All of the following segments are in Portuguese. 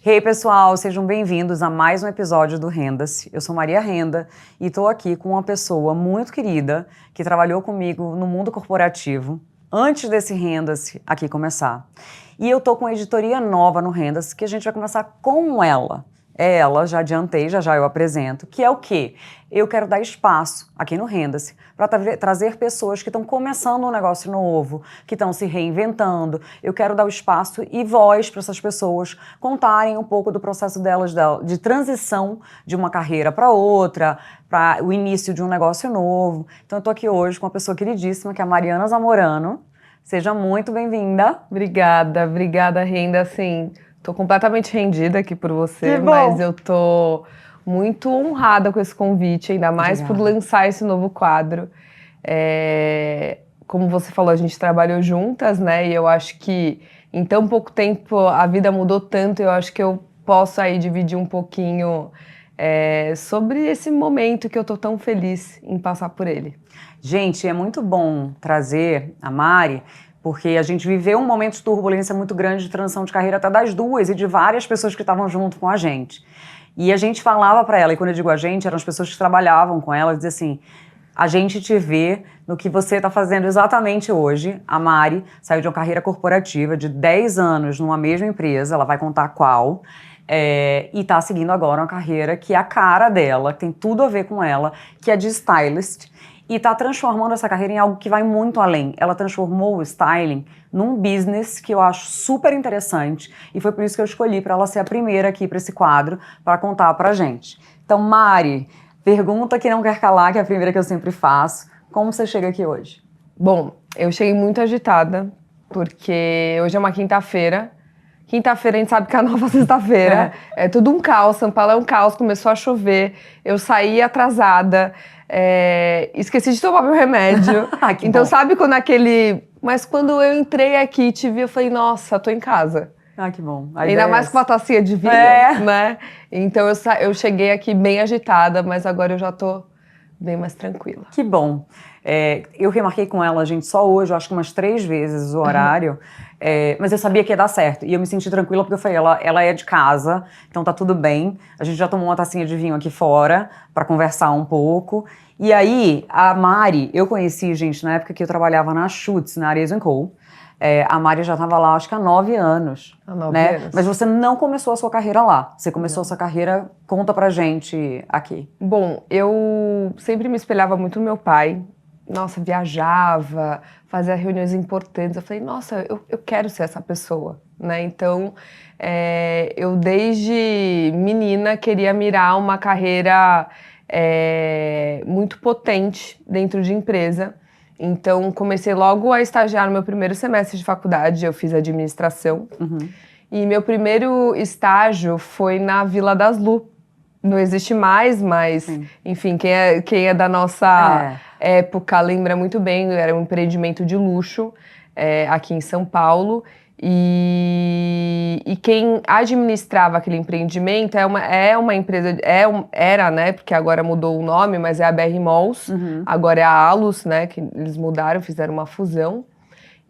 Hey pessoal, sejam bem-vindos a mais um episódio do Renda-se. Eu sou Maria Renda e estou aqui com uma pessoa muito querida que trabalhou comigo no mundo corporativo antes desse Renda-se aqui começar. E eu estou com uma editoria nova no Renda-se que a gente vai começar com ela. É ela, já adiantei, já eu apresento, que é o quê? Eu quero dar espaço aqui no Renda-se para trazer pessoas que estão começando um negócio novo, que estão se reinventando. Eu quero dar o espaço e voz para essas pessoas contarem um pouco do processo delas de transição de uma carreira para outra, para o início de um negócio novo. Então eu estou aqui hoje com uma pessoa queridíssima, que é a Mariana Zamorano. Seja muito bem-vinda. Obrigada, Renda, assim... Tô completamente rendida aqui por você, mas eu tô muito honrada com esse convite, ainda mais por lançar esse novo quadro. Como você falou, a gente trabalhou juntas, né? E eu acho que em tão pouco tempo a vida mudou tanto, eu acho que eu posso aí dividir um pouquinho sobre esse momento que eu tô tão feliz em passar por ele. Gente, é muito bom trazer a Mari, porque a gente viveu um momento de turbulência muito grande de transição de carreira até das duas e de várias pessoas que estavam junto com a gente. E a gente falava para ela, e quando eu digo a gente, eram as pessoas que trabalhavam com ela, dizia assim, a gente te vê no que você está fazendo exatamente hoje. A Mari saiu de uma carreira corporativa de 10 anos numa mesma empresa, ela vai contar qual, e está seguindo agora uma carreira que é a cara dela, que tem tudo a ver com ela, que é de stylist, e está transformando essa carreira em algo que vai muito além. Ela transformou o styling num business que eu acho super interessante e foi por isso que eu escolhi para ela ser a primeira aqui para esse quadro, para contar pra gente. Então, Mari, pergunta que não quer calar, que é a primeira que eu sempre faço. Como você chega aqui hoje? Bom, eu cheguei muito agitada, porque hoje é uma quinta-feira. Quinta-feira a gente sabe que é a nova sexta-feira. É tudo um caos, São Paulo é um caos, começou a chover, eu saí atrasada, esqueci de tomar meu remédio. Então bom. Sabe quando Mas quando eu entrei aqui e te vi, eu falei, nossa, tô em casa. Ah, que bom. Ainda mais com uma tacinha de vinho, né? Então eu cheguei aqui bem agitada, mas agora eu já tô bem mais tranquila. Que bom. Eu remarquei com ela, gente, só hoje, eu acho que umas 3 vezes o horário, mas eu sabia que ia dar certo. E eu me senti tranquila porque eu falei, ela é de casa, então tá tudo bem. A gente já tomou uma tacinha de vinho aqui fora para conversar um pouco. E aí, a Mari, eu conheci, gente, na época que eu trabalhava na Schutz, na Arezzo & Co. A Mari já estava lá, acho que há 9 anos. Há 9 né? anos. Mas você não começou a sua carreira lá. Você começou a sua carreira, conta pra gente aqui. Bom, eu sempre me espelhava muito no meu pai. Nossa, viajava, fazia reuniões importantes. Eu falei, nossa, eu quero ser essa pessoa, né? Então, eu desde menina queria mirar uma carreira muito potente dentro de empresa. Então, comecei logo a estagiar no meu primeiro semestre de faculdade, eu fiz administração. E meu primeiro estágio foi na Vila das Lu. Não existe mais, mas, enfim, quem é da nossa época lembra muito bem, era um empreendimento de luxo aqui em São Paulo. E quem administrava aquele empreendimento é uma empresa, era, né, porque agora mudou o nome, mas é a BR Malls, agora é a Alus, né, que eles mudaram, fizeram uma fusão.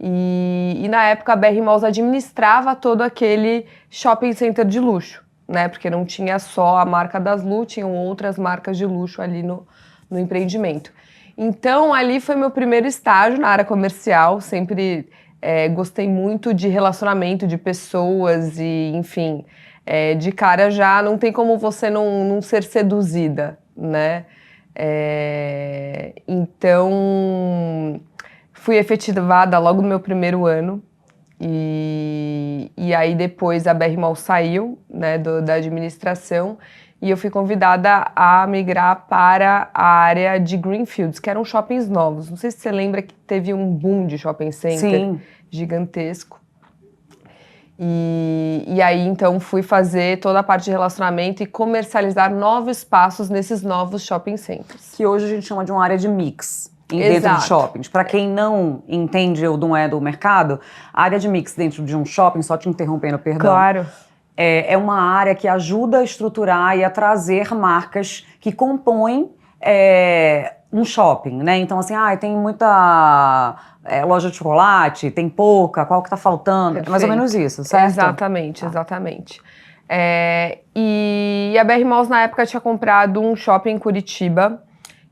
E na época a BR Malls administrava todo aquele shopping center de luxo, né, porque não tinha só a marca das Lu, tinham outras marcas de luxo ali no empreendimento. Então ali foi meu primeiro estágio na área comercial, sempre... gostei muito de relacionamento, de pessoas e, enfim, de cara já não tem como você não ser seduzida, né? Então, fui efetivada logo no meu primeiro ano e aí depois a BR Mall saiu, né, da administração e eu fui convidada a migrar para a área de Greenfields, que eram shoppings novos. Não sei se você lembra que teve um boom de shopping center gigantesco. E aí, então, fui fazer toda a parte de relacionamento e comercializar novos espaços nesses novos shopping centers. Que hoje a gente chama de uma área de mix. Dentro de shoppings. Para quem não entende ou não é do mercado, a área de mix dentro de um shopping, só te interrompendo, perdão. Claro. É uma área que ajuda a estruturar e a trazer marcas que compõem um shopping, né? Então, assim, tem muita loja de chocolate, tem pouca, qual que tá faltando? Perfeito. É mais ou menos isso, certo? Exatamente. E a BR Malls na época tinha comprado um shopping em Curitiba,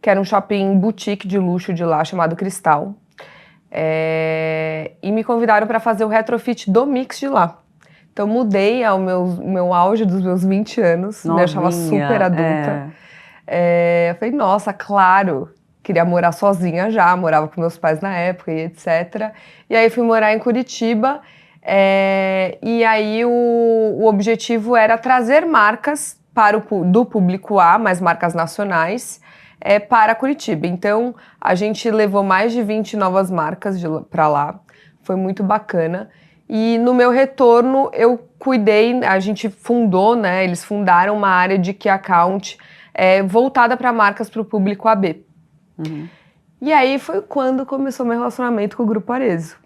que era um shopping boutique de luxo de lá, chamado Cristal. E me convidaram para fazer o retrofit do Mix de lá. Então mudei ao meu auge dos meus 20 anos, me achava super adulta. Eu falei, nossa, claro, queria morar sozinha já, morava com meus pais na época e etc. E aí fui morar em Curitiba, e aí o objetivo era trazer marcas do público A, mas marcas nacionais, para Curitiba. Então a gente levou mais de 20 novas marcas para lá, foi muito bacana. E no meu retorno eu cuidei, a gente fundou, né? Eles fundaram uma área de Key Account voltada para marcas para o público AB. Uhum. E aí foi quando começou meu relacionamento com o Grupo Arezzo.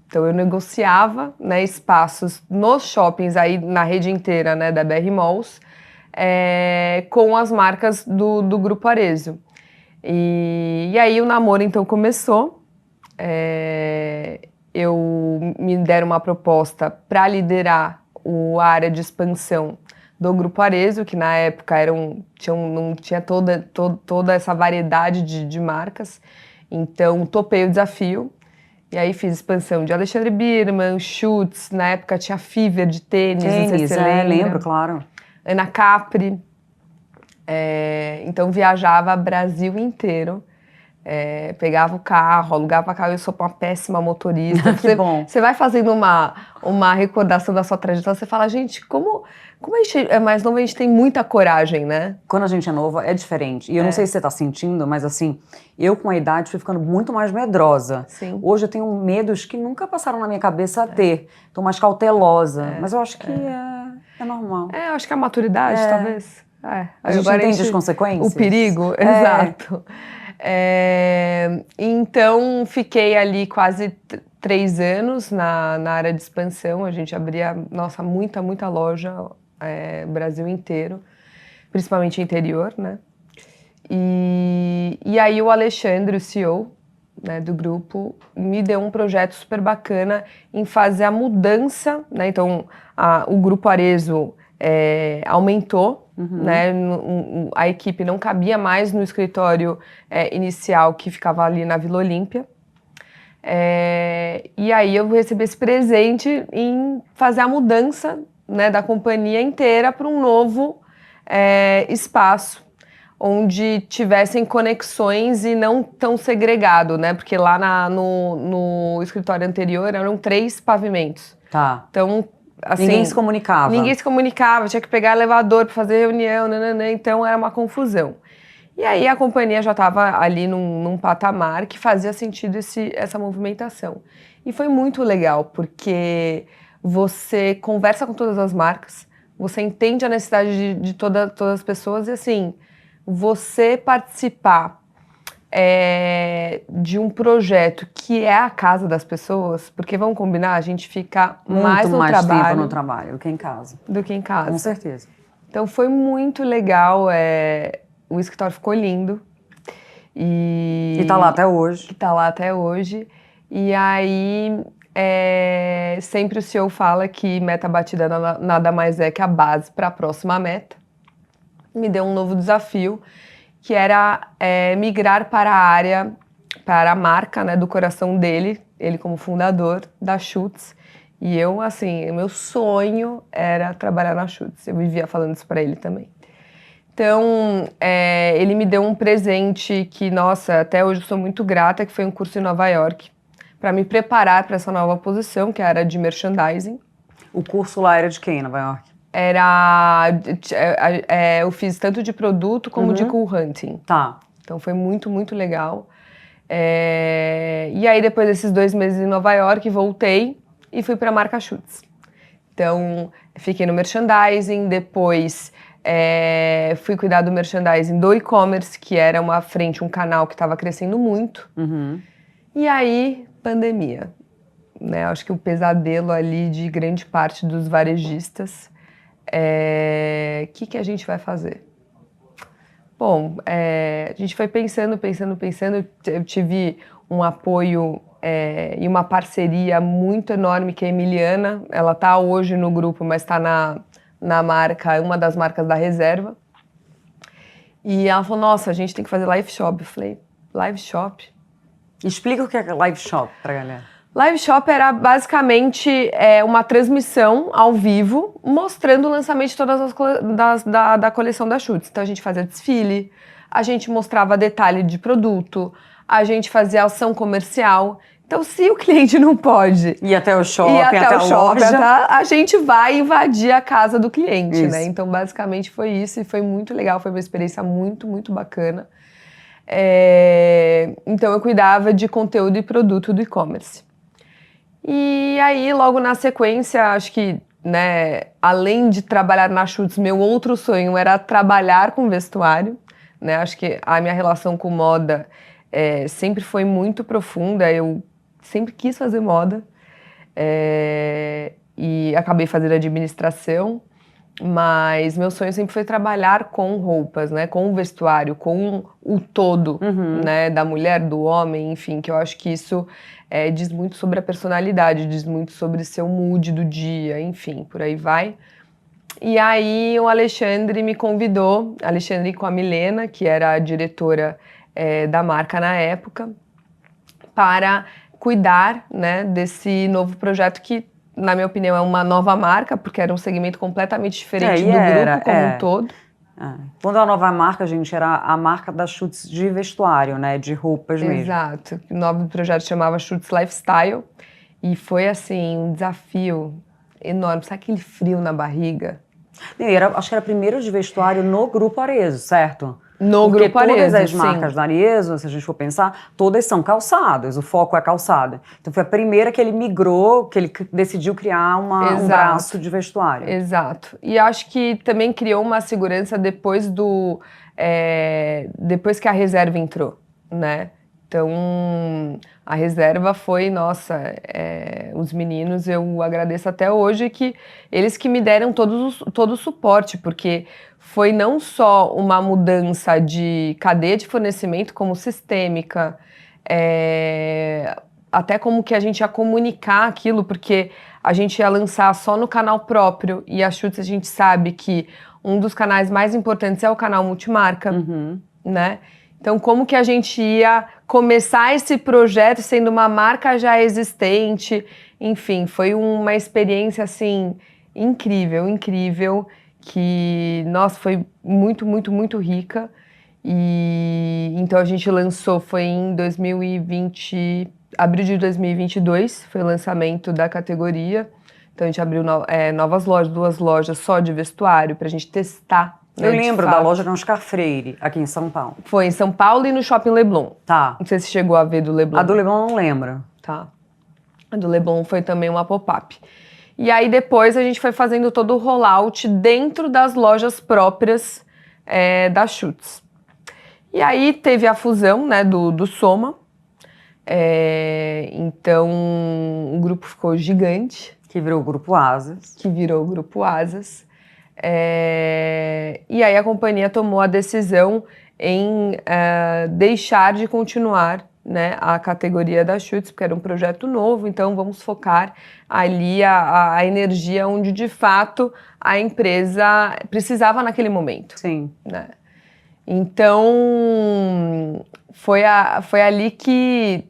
Então eu negociava, né, espaços nos shoppings aí na rede inteira, né, da BR Malls, com as marcas do Grupo Arezzo. E aí o namoro então começou. Me deram uma proposta para liderar a área de expansão do Grupo Arezzo, que na época não tinha toda essa variedade de marcas. Então topei o desafio. E aí fiz expansão de Alexandre Birman, Schutz, na época tinha Fever de tênis, não sei se você lembra. Lembro, claro. Ana Capri. Então viajava Brasil inteiro. Pegava o carro, alugava carro, eu sou uma péssima motorista. Que bom. Você vai fazendo uma recordação da sua trajetória, você fala, gente, como a gente é mais novo, a gente tem muita coragem, né? Quando a gente é novo, é diferente. E eu não sei se você tá sentindo, mas assim, eu com a idade fui ficando muito mais medrosa. Sim. Hoje eu tenho medos que nunca passaram na minha cabeça a ter. Tô mais cautelosa. Mas eu acho que é normal. Eu acho que a maturidade, talvez. A gente entende as consequências. O perigo, exato. Então, fiquei ali quase 3 anos na área de expansão. A gente abria, nossa, muita loja, Brasil inteiro, principalmente interior, né? E aí o Alexandre, o CEO, né, do grupo, me deu um projeto super bacana em fazer a mudança, né? Então, o Grupo Arezzo aumentou. Né, a equipe não cabia mais no escritório inicial que ficava ali na Vila Olímpia. E aí eu recebi esse presente em fazer a mudança, né, da companhia inteira para um novo espaço, onde tivessem conexões e não tão segregado, né? Porque lá no escritório anterior eram 3 pavimentos. Tá. Então, assim, ninguém se comunicava. Ninguém se comunicava, tinha que pegar elevador para fazer reunião, então era uma confusão. E aí a companhia já estava ali num patamar que fazia sentido essa movimentação. E foi muito legal, porque você conversa com todas as marcas, você entende a necessidade de todas as pessoas e assim, você participar de um projeto que é a casa das pessoas, porque vamos combinar, a gente fica muito mais tempo no trabalho do que em casa. Com certeza. Então foi muito legal, o escritório ficou lindo. E tá lá até hoje. E tá lá até hoje. E aí, sempre o CEO fala que meta batida nada mais é que a base para a próxima meta. Me deu um novo desafio, que era migrar para a marca, né, do coração dele, ele como fundador da Schutz. E eu, assim, o meu sonho era trabalhar na Schutz. Eu vivia falando isso para ele também. Então, ele me deu um presente que, nossa, até hoje eu sou muito grata, que foi um curso em Nova York, para me preparar para essa nova posição, que era de merchandising. O curso lá era de quem em Nova York? Eu fiz tanto de produto como de cool hunting. Tá. Então foi muito legal. E aí depois desses 2 meses em Nova York, voltei e fui para a marca Schutz. Então fiquei no merchandising, depois fui cuidar do merchandising do e-commerce, que era um canal que estava crescendo muito. E aí, pandemia. Né? Acho que o pesadelo ali de grande parte dos varejistas. Que a gente vai fazer? Bom, a gente foi pensando. Eu tive um apoio e uma parceria muito enorme, que é a Emiliana. Ela está hoje no grupo, mas está na marca, uma das marcas da Reserva. E ela falou, nossa, a gente tem que fazer live shop. Eu falei, live shop? Explica o que é live shop pra galera. Live shop era basicamente uma transmissão ao vivo, mostrando o lançamento de todas as da coleção da Schutz. Então a gente fazia desfile, a gente mostrava detalhe de produto, a gente fazia ação comercial. Então, se o cliente não pode ir até o shopping, até a loja, a gente vai invadir a casa do cliente, isso. né? Então, basicamente foi isso e foi muito legal, foi uma experiência muito, muito bacana. Então, eu cuidava de conteúdo e produto do e-commerce. E aí, logo na sequência, acho que, né, além de trabalhar na Schutz, meu outro sonho era trabalhar com vestuário, né? Acho que a minha relação com moda sempre foi muito profunda, eu sempre quis fazer moda e acabei fazendo administração, mas meu sonho sempre foi trabalhar com roupas, né, com o vestuário, com o todo, né, da mulher, do homem, enfim, que eu acho que isso diz muito sobre a personalidade, diz muito sobre seu mood do dia, enfim, por aí vai. E aí o Alexandre me convidou, Alexandre com a Milena, que era a diretora da marca na época, para cuidar, né, desse novo projeto que, na minha opinião, é uma nova marca, porque era um segmento completamente diferente do grupo como um todo. Quando é a nova marca, gente, era a marca da Schutz de vestuário, né, de roupas mesmo. Exato. O nome do projeto chamava Schutz Lifestyle e foi, assim, um desafio enorme. Sabe aquele frio na barriga? Acho que era primeiro de vestuário no Grupo Arezzo, certo? No Porque Grupo Arezzo, todas as sim. marcas da Arezzo, se a gente for pensar, todas são calçadas, o foco é calçada. Então foi a primeira que ele migrou, que ele decidiu criar um braço de vestuário. Exato. E acho que também criou uma segurança depois depois que a Reserva entrou, né? Então, a Reserva foi, nossa, os meninos, eu agradeço até hoje que eles que me deram todo o suporte, porque foi não só uma mudança de cadeia de fornecimento, como sistêmica, até como que a gente ia comunicar aquilo, porque a gente ia lançar só no canal próprio, e a Schutz a gente sabe que um dos canais mais importantes é o canal multimarca, né? Então, como que a gente ia começar esse projeto sendo uma marca já existente? Enfim, foi uma experiência, assim, incrível, incrível, que, nossa, foi muito, muito, muito rica. E então a gente lançou, foi em 2020, abril de 2022, foi o lançamento da categoria. Então a gente abriu novas lojas, 2 lojas só de vestuário, pra gente testar. Eu lembro da loja na Oscar Freire, aqui em São Paulo. Foi em São Paulo e no Shopping Leblon. Tá. Não sei se chegou a ver do Leblon. A do Leblon eu não lembro. Tá. A do Leblon foi também uma pop-up. E aí depois a gente foi fazendo todo o rollout dentro das lojas próprias da Schutz. E aí teve a fusão, né, do Soma. Então o grupo ficou gigante. Que virou o Grupo Asas. E aí a companhia tomou a decisão em deixar de continuar, né, a categoria da Schutz, porque era um projeto novo, então vamos focar ali a energia onde de fato a empresa precisava naquele momento. Sim. Né? Então foi ali que,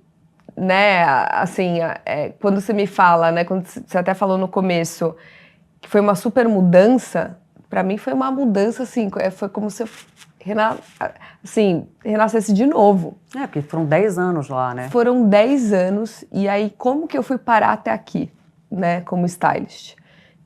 né, assim, quando você me fala, né, quando você até falou no começo, que foi uma super mudança, para mim foi uma mudança, assim, foi como se eu renascesse de novo. Porque foram 10 anos lá, né? Foram 10 anos, e aí como que eu fui parar até aqui, né, como stylist?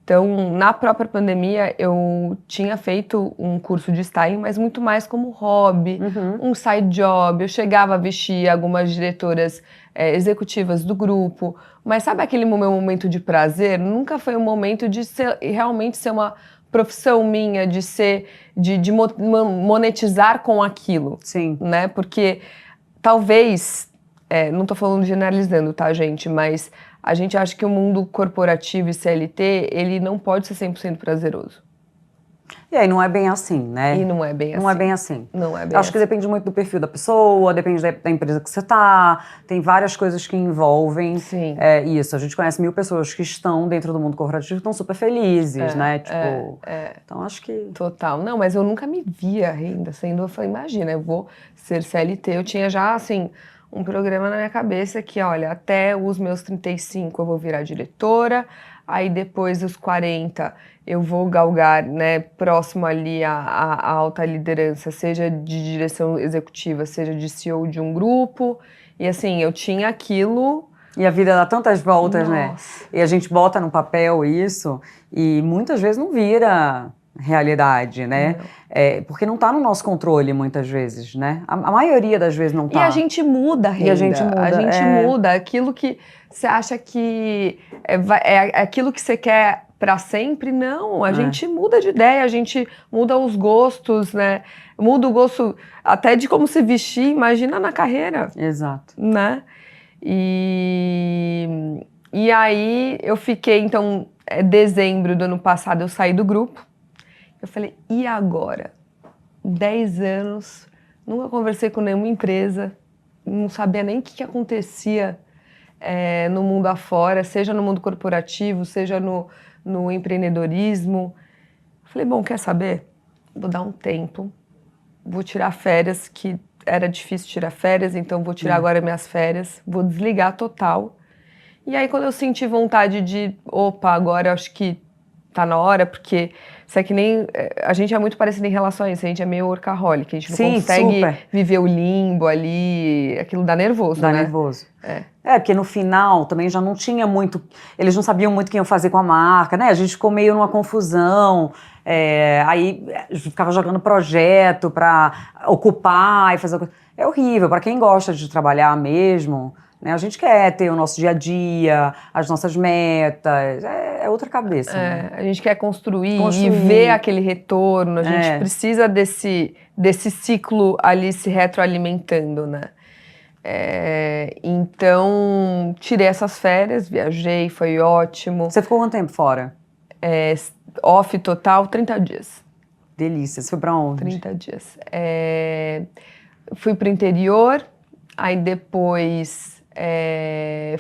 Então, na própria pandemia, eu tinha feito um curso de styling, mas muito mais como hobby, um side job. Eu chegava a vestir algumas diretoras executivas do grupo, mas sabe aquele meu momento de prazer? Nunca foi um momento de realmente ser uma profissão minha, de monetizar com aquilo. Sim. Né? Porque talvez, não tô falando generalizando, tá, gente? Mas a gente acha que o mundo corporativo e CLT, ele não pode ser 100% prazeroso. E aí não é bem assim, né? E não é bem assim. Não é bem assim. Não é bem Eu acho assim. que depende muito do perfil da pessoa, depende da empresa que você tá, tem várias coisas que envolvem Sim. Isso. A gente conhece 1000 pessoas que estão dentro do mundo corporativo e estão super felizes, né? Tipo, então acho que... Total. Não, mas eu nunca me via ainda sendo... Eu falei, imagina, eu vou ser CLT. Eu tinha já, assim, um programa na minha cabeça que, olha, até os meus 35 eu vou virar diretora, aí depois dos 40 eu vou galgar, né, próximo ali a alta liderança, seja de direção executiva, seja de CEO de um grupo. E assim, eu tinha aquilo... E a vida dá tantas voltas, Nossa. né? E a gente bota no papel isso e muitas vezes não vira realidade, né? Porque não tá no nosso controle muitas vezes, né? A maioria das vezes não tá. E a gente muda a renda. E a gente muda, A gente muda aquilo que você acha que é aquilo que você quer para sempre. Não, a gente muda de ideia, a gente muda os gostos, né? Muda o gosto até de como se vestir, imagina na carreira. Exato. Né? E aí eu fiquei, então, dezembro do ano passado eu saí do grupo. Eu falei, e agora? 10 anos, nunca conversei com nenhuma empresa, não sabia nem o que acontecia no mundo afora, seja no mundo corporativo, seja no empreendedorismo. Falei, bom, quer saber? Vou dar um tempo, vou tirar férias, que era difícil tirar férias, então vou tirar agora minhas férias, vou desligar total. E aí quando eu senti vontade de, opa, agora eu acho que tá na hora, porque isso é que nem, a gente é muito parecido em relações, a gente é meio workaholic, a gente não consegue viver o limbo ali, aquilo dá nervoso, né? Dá nervoso. Porque no final também já não tinha muito, eles não sabiam muito o que iam fazer com a marca, né? A gente ficou meio numa confusão, aí ficava jogando projeto pra ocupar e fazer coisa. É horrível, pra quem gosta de trabalhar mesmo, né? A gente quer ter o nosso dia a dia, as nossas metas, é outra cabeça, né? A gente quer construir e ver aquele retorno, a gente precisa desse ciclo ali se retroalimentando, né? Então, tirei essas férias, viajei, foi ótimo. Você ficou quanto tempo fora? Off total, 30 dias. Delícia, você foi pra onde? 30 dias. Fui pro interior, aí depois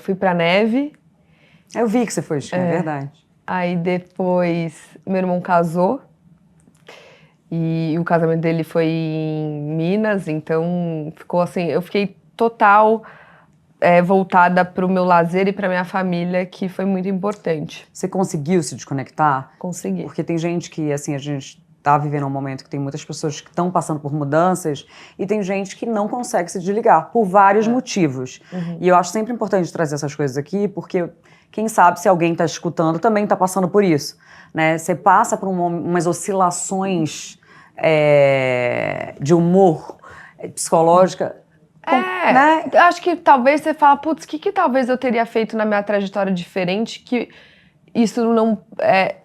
fui pra neve. Eu vi que você foi, é verdade. Aí depois meu irmão casou e o casamento dele foi em Minas, então ficou assim, eu fiquei total voltada para o meu lazer e para minha família, que foi muito importante. Você conseguiu se desconectar? Consegui. Porque tem gente que, assim, a gente tá vivendo um momento que tem muitas pessoas que estão passando por mudanças e tem gente que não consegue se desligar por vários motivos. E eu acho sempre importante trazer essas coisas aqui, porque quem sabe se alguém está escutando também está passando por isso, né? Você passa por umas oscilações de humor psicológica. Né? Acho que talvez você fala, putz, o que talvez eu teria feito na minha trajetória diferente que isso não...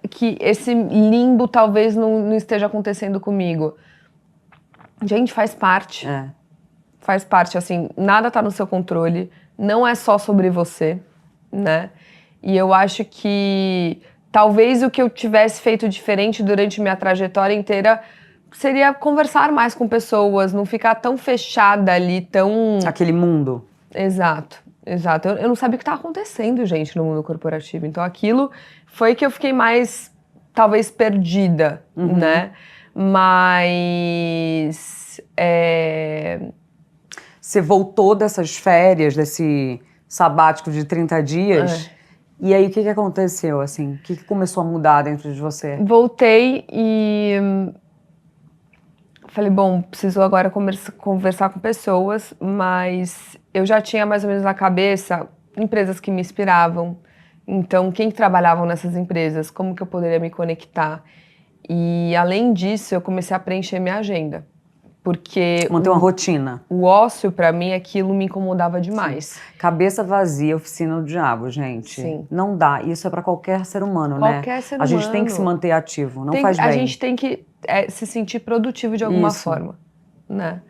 que esse limbo talvez não esteja acontecendo comigo. Gente, faz parte. Faz parte, assim, nada tá no seu controle, não é só sobre você, né? E eu acho que talvez o que eu tivesse feito diferente durante minha trajetória inteira seria conversar mais com pessoas, não ficar tão fechada ali, tão... Aquele mundo. Exato, exato. Eu não sabia o que estava acontecendo, gente, no mundo corporativo. Então aquilo foi que eu fiquei mais, talvez, perdida, né? Mas... Você voltou dessas férias, desse sabático de 30 dias... E aí, o que aconteceu, assim? O que começou a mudar dentro de você? Voltei e falei, bom, preciso agora conversar com pessoas, mas eu já tinha mais ou menos na cabeça empresas que me inspiravam. Então, quem trabalhavam nessas empresas, como que eu poderia me conectar? E, além disso, eu comecei a preencher minha agenda. Porque manter uma rotina. O ócio, pra mim, aquilo me incomodava demais. Sim. Cabeça vazia, oficina do diabo, gente. Sim. Não dá. Isso é pra qualquer ser humano, né? Qualquer ser humano. A gente tem que se manter ativo, não faz bem. A gente tem que se sentir produtivo de alguma forma, né?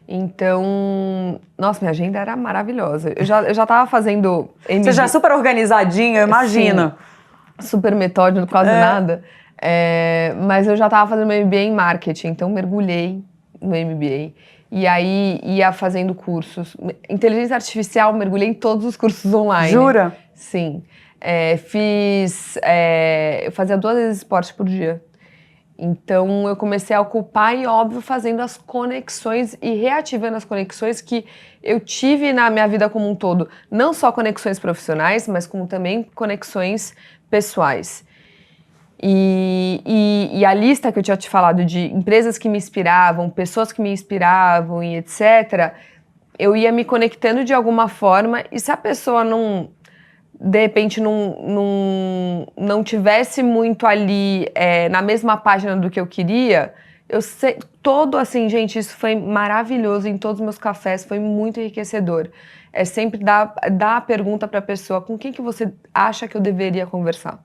Então, nossa, minha agenda era maravilhosa. Eu já tava fazendo... Você já é super organizadinha, eu imagino. Sim. Super metódico, quase nada. Mas eu já estava fazendo meu MBA em marketing, então mergulhei no MBA. E aí ia fazendo cursos. Inteligência artificial, mergulhei em todos os cursos online. Jura? Sim. Eu fazia 2 vezes esporte por dia. Então eu comecei a ocupar e, óbvio, fazendo as conexões e reativando as conexões que eu tive na minha vida como um todo. Não só conexões profissionais, mas como também conexões pessoais. E a lista que eu tinha te falado de empresas que me inspiravam, pessoas que me inspiravam e etc., eu ia me conectando de alguma forma, e se a pessoa de repente não tivesse muito ali na mesma página do que eu queria, eu sei, assim, gente, isso foi maravilhoso em todos os meus cafés, foi muito enriquecedor. É sempre dar a pergunta para a pessoa, com quem que você acha que eu deveria conversar?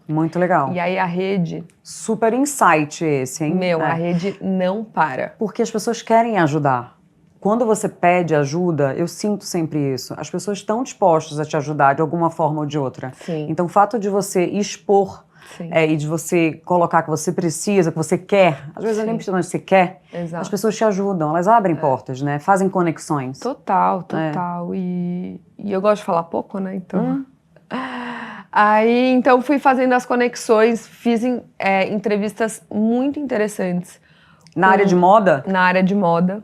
Muito legal. E aí a rede... Super insight esse, hein? A rede não para. Porque as pessoas querem ajudar. Quando você pede ajuda, eu sinto sempre isso. As pessoas estão dispostas a te ajudar de alguma forma ou de outra. Sim. Então o fato de você expor e de você colocar que você precisa, que você quer, às vezes nem precisa, mas você quer, Exato. As pessoas te ajudam, elas abrem portas, né? Fazem conexões. Total. E eu gosto de falar pouco, né? Então... Aí, então, fui fazendo as conexões, fiz entrevistas muito interessantes. Na área de moda? Na área de moda.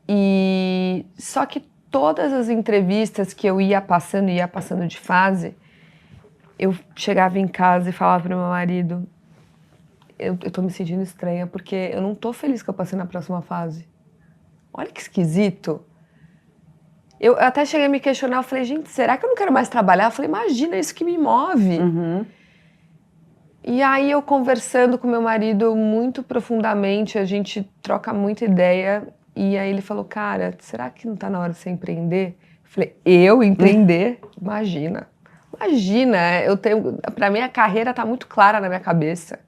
E só que todas as entrevistas que eu ia passando de fase, eu chegava em casa e falava pro meu marido, eu tô me sentindo estranha porque eu não tô feliz que eu passei na próxima fase. Olha que esquisito. Eu até cheguei a me questionar, eu falei, gente, será que eu não quero mais trabalhar? Eu falei, imagina, isso que me move. Uhum. E aí eu conversando com meu marido muito profundamente, a gente troca muita ideia, e aí ele falou, cara, será que não tá na hora de você empreender? Eu falei, eu empreender? Imagina, pra mim a carreira tá muito clara na minha cabeça.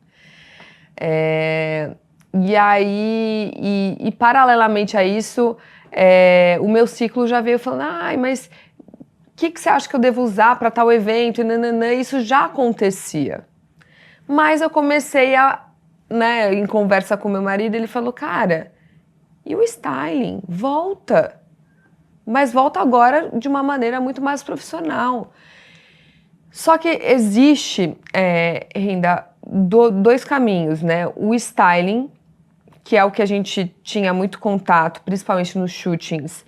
E aí, e paralelamente a isso, o meu ciclo já veio falando, mas o que você acha que eu devo usar para tal evento? E nananã, isso já acontecia. Mas eu comecei em conversa com meu marido, ele falou, cara, e o styling? Volta. Mas volta agora de uma maneira muito mais profissional. Só que existe, Renda, 2 caminhos, né? O styling, que é o que a gente tinha muito contato, principalmente nos shootings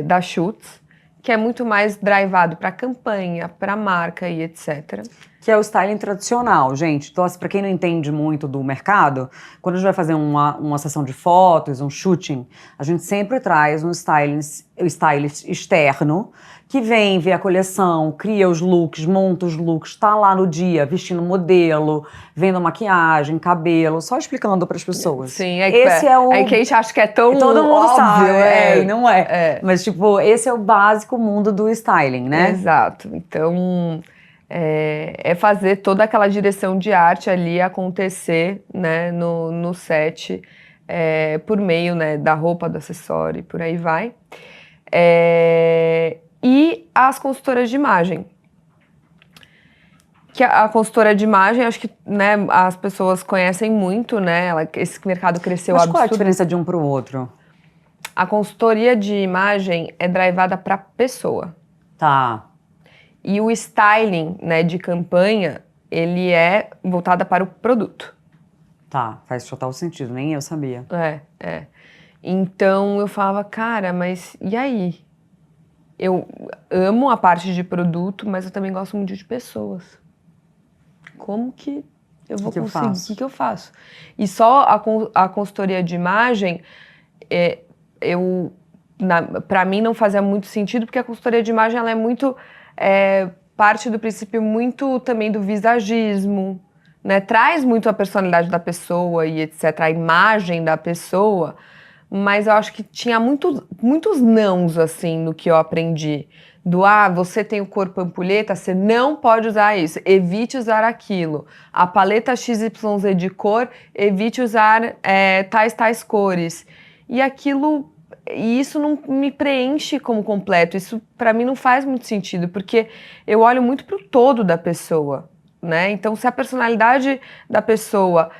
da Schutz, que é muito mais drivado para campanha, para marca e etc. Que é o styling tradicional, gente. Então, para quem não entende muito do mercado, quando a gente vai fazer uma sessão de fotos, um shooting, a gente sempre traz um stylist externo, que vem ver a coleção, cria os looks, monta os looks, tá lá no dia vestindo modelo, vendo maquiagem, cabelo, só explicando para as pessoas. Sim, esse é o... É que a gente acha que é tão todo mundo óbvio, sabe, e não é. Mas, tipo, esse é o básico mundo do styling, né? Exato. Então, fazer toda aquela direção de arte ali acontecer, né, no set, por meio, né, da roupa, do acessório e por aí vai. E as consultoras de imagem. Que a consultora de imagem, acho que, né, as pessoas conhecem muito, né? Esse mercado cresceu absurdo. Mas qual é a diferença de um para o outro? A consultoria de imagem é drivada para pessoa. Tá. E o styling, né, de campanha, ele é voltado para o produto. Tá, faz total sentido, nem eu sabia. Então eu falava, cara, mas e aí? Eu amo a parte de produto, mas eu também gosto muito de pessoas. Como que eu vou conseguir? O que eu faço? E só a consultoria de imagem, para mim não fazia muito sentido, porque a consultoria de imagem ela é muito parte do princípio muito também do visagismo, né? Traz muito a personalidade da pessoa e etc, a imagem da pessoa. Mas eu acho que tinha muitos nãos, assim, no que eu aprendi. Você tem o corpo ampulheta, você não pode usar isso, evite usar aquilo. A paleta XYZ de cor, evite usar tais cores. E aquilo E isso não me preenche como completo, isso para mim não faz muito sentido, porque eu olho muito pro todo da pessoa, né? Então, se a personalidade da pessoa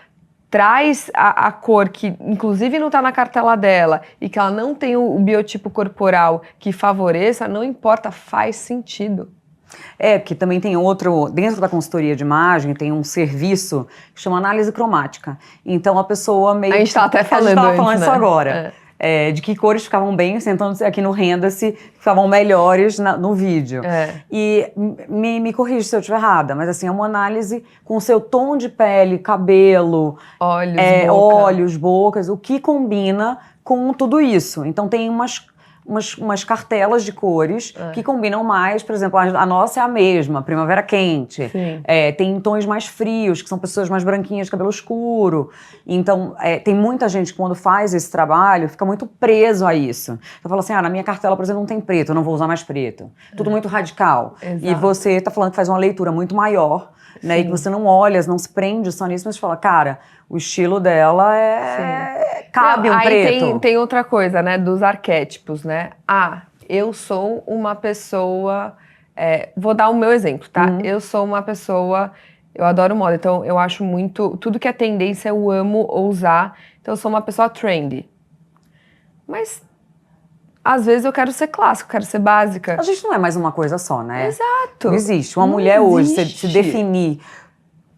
traz a cor que, inclusive, não está na cartela dela e que ela não tem o biotipo corporal que favoreça, não importa, faz sentido. Porque também tem dentro da consultoria de imagem, tem um serviço que chama análise cromática. Então a pessoa meio A gente tá até falando a gente tava antes, falando né? isso agora. De que cores ficavam bem, sentando aqui no Renda-se, ficavam melhores no vídeo. E me corrija se eu estiver errada, mas assim, é uma análise com o seu tom de pele, cabelo, olhos, bocas, o que combina com tudo isso. Então tem umas cartelas de cores que combinam mais, por exemplo, a nossa é a mesma, primavera quente. Tem tons mais frios, que são pessoas mais branquinhas, cabelo escuro. Então, tem muita gente que quando faz esse trabalho, fica muito preso a isso. Então fala assim, na minha cartela, por exemplo, não tem preto, eu não vou usar mais preto. Tudo muito radical. Exato. E você está falando que faz uma leitura muito maior, né? E que você não olha, não se prende só nisso, mas fala, cara, o estilo dela cabe um preto. Aí tem outra coisa, né, dos arquétipos, né? Eu sou uma pessoa... vou dar o meu exemplo, tá? Eu sou uma pessoa... Eu adoro moda, então eu acho muito... Tudo que é tendência eu amo usar. Então eu sou uma pessoa trendy. Mas... Às vezes eu quero ser clássico, quero ser básica. A gente não é mais uma coisa só, né? Exato. Não existe. Uma mulher hoje se definir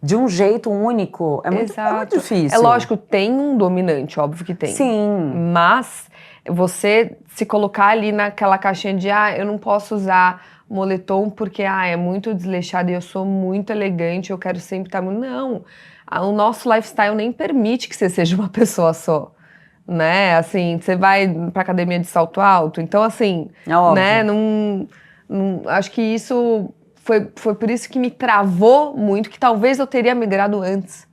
de um jeito único é muito difícil. É lógico, tem um dominante, óbvio que tem. Sim. Mas você se colocar ali naquela caixinha de eu não posso usar moletom porque é muito desleixado e eu sou muito elegante, eu quero sempre estar... Não, o nosso lifestyle nem permite que você seja uma pessoa só. Né, assim, você vai pra academia de salto alto, então assim, né, acho que isso foi por isso que me travou muito, que talvez eu teria migrado antes.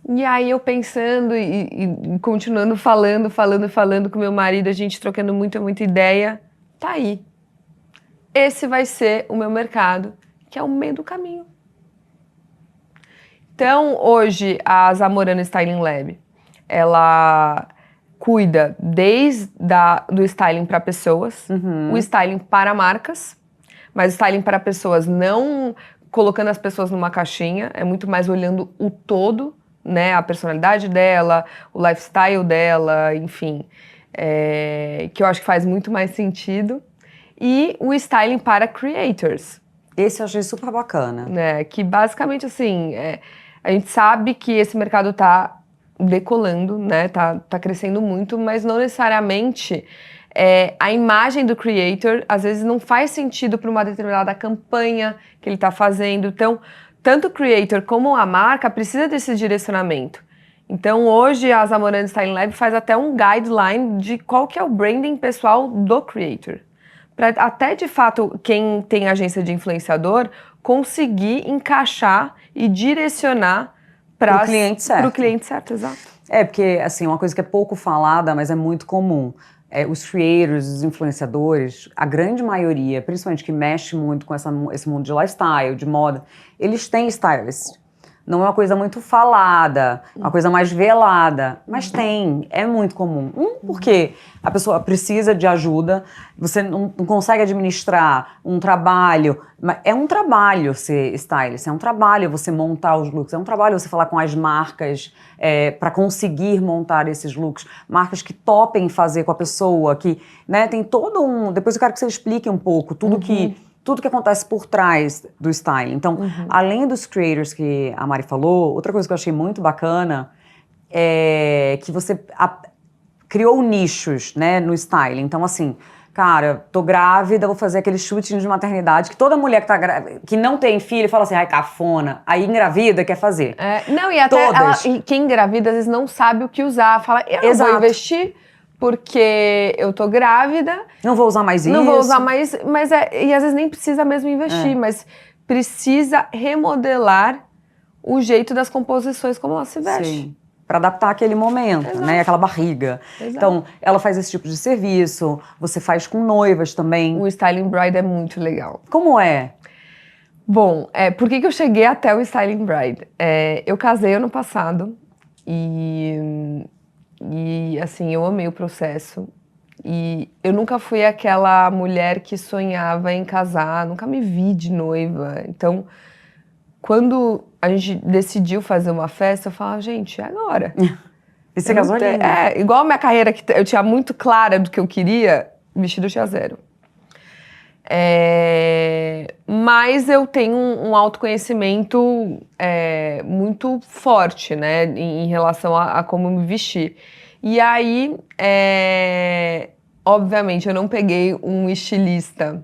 E aí eu pensando e continuando falando com meu marido, a gente trocando muita ideia, tá aí. Esse vai ser o meu mercado, que é o meio do caminho. Então, hoje, a Zamorano Styling Lab, ela cuida desde do styling para pessoas, o styling para marcas, mas styling para pessoas não colocando as pessoas numa caixinha, é muito mais olhando o todo, né, a personalidade dela, o lifestyle dela, enfim, que eu acho que faz muito mais sentido. E o styling para creators. Esse eu achei super bacana. Né, que basicamente, assim, a gente sabe que esse mercado tá decolando, né? Tá crescendo muito, mas não necessariamente a imagem do creator às vezes não faz sentido para uma determinada campanha que ele está fazendo. Então, tanto o creator como a marca precisa desse direcionamento. Então, hoje a Zamorano Styling Lab faz até um guideline de qual que é o branding pessoal do creator. Para até, de fato, quem tem agência de influenciador conseguir encaixar e direcionar para o cliente certo. Para o cliente certo, exato. Porque, assim, uma coisa que é pouco falada, mas é muito comum. Os creators, os influenciadores, a grande maioria, principalmente que mexe muito com esse mundo de lifestyle, de moda, eles têm stylist. Não é uma coisa muito falada, uma coisa mais velada, mas é muito comum. Porque a pessoa precisa de ajuda, você não consegue administrar um trabalho. É um trabalho ser stylist, é um trabalho você montar os looks, é um trabalho você falar com as marcas para conseguir montar esses looks, marcas que topem fazer com a pessoa, que, né, tem todo um... Depois eu quero que você explique um pouco tudo que acontece por trás do styling. Então, além dos creators que a Mari falou, outra coisa que eu achei muito bacana é que você criou nichos, né, no styling. Então, assim, cara, tô grávida, vou fazer aquele shooting de maternidade que toda mulher que não tem filho fala assim, cafona. Aí engravida, quer fazer. Não, e até quem engravida às vezes não sabe o que usar. Fala, eu não vou investir porque eu tô grávida. Não vou usar mais isso. Não vou usar mais, e às vezes nem precisa mesmo investir, mas precisa remodelar o jeito das composições como ela se veste. Sim. Para adaptar aquele momento, né? Aquela barriga. Exato. Então, ela faz esse tipo de serviço, você faz com noivas também. O Styling Bride é muito legal. Como é? Bom, por que eu cheguei até o Styling Bride? Eu casei ano passado e E assim, eu amei o processo. E eu nunca fui aquela mulher que sonhava em casar, nunca me vi de noiva. Então, quando a gente decidiu fazer uma festa, eu falava, gente, é agora. E você casou lindo. Igual a minha carreira, que eu tinha muito clara do que eu queria, vestido eu tinha zero. Mas eu tenho um autoconhecimento muito forte, né, em relação a como me vestir. E aí, obviamente, eu não peguei um estilista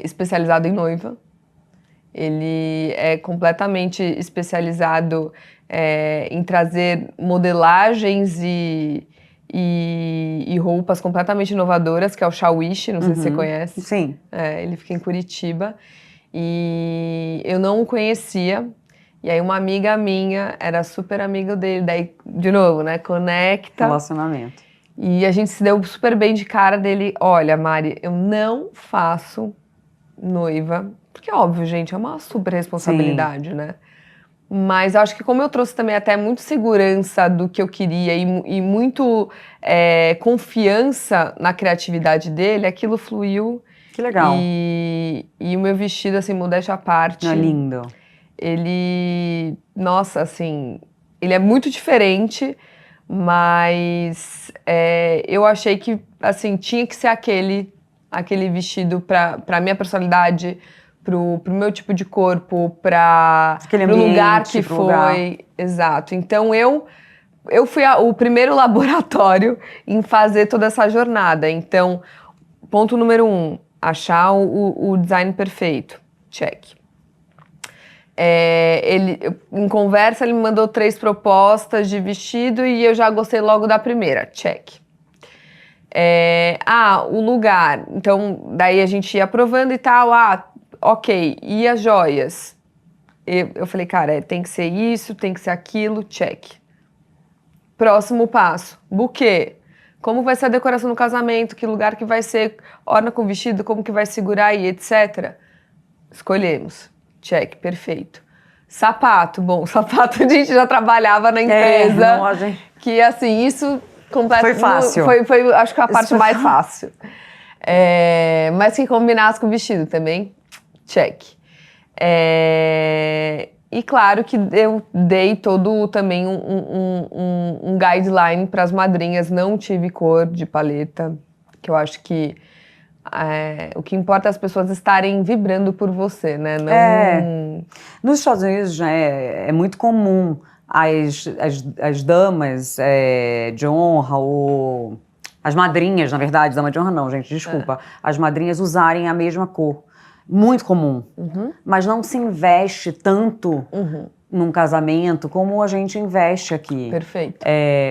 especializado em noiva. Ele é completamente especializado em trazer modelagens e roupas completamente inovadoras, que é o Shawishi, não sei se você conhece. Sim. Ele fica em Curitiba. E eu não o conhecia. E aí uma amiga minha era super amiga dele. Daí, de novo, né? Conecta. Relacionamento. E a gente se deu super bem de cara dele. Olha, Mari, eu não faço noiva. Porque, óbvio, gente, é uma super responsabilidade, né? Mas eu acho que como eu trouxe também até muito segurança do que eu queria e muito confiança na criatividade dele, aquilo fluiu. Que legal. E o meu vestido, assim, modéstia à parte. É lindo. Ele, nossa, assim, ele é muito diferente, mas eu achei que, assim, tinha que ser aquele vestido pra minha personalidade, pro meu tipo de corpo, pro lugar que foi. Lugar. Exato. Então eu fui o primeiro laboratório em fazer toda essa jornada. Então, ponto número 1, achar o design perfeito. Check. Em conversa, ele me mandou 3 propostas de vestido e eu já gostei logo da primeira. Check. O lugar. Então, daí a gente ia provando e tal. Ok. E as joias? Eu falei, cara, tem que ser isso, tem que ser aquilo. Check. Próximo passo. Buquê. Como vai ser a decoração no casamento? Que lugar que vai ser? Orna com vestido? Como que vai segurar e etc. Escolhemos. Check, perfeito. Sapato, bom, sapato a gente já trabalhava na empresa. Que assim, isso foi fácil. Foi acho que a parte mais fácil. Mas que combinasse com o vestido também, check. E claro que eu dei todo também um guideline para as madrinhas, não tive cor de paleta, que eu acho que o que importa é as pessoas estarem vibrando por você, né? Não... Nos Estados Unidos já é muito comum as damas de honra ou as madrinhas, na verdade, dama de honra não, gente, desculpa. As madrinhas usarem a mesma cor. Muito comum. Mas não se investe tanto num casamento como a gente investe aqui. Perfeito.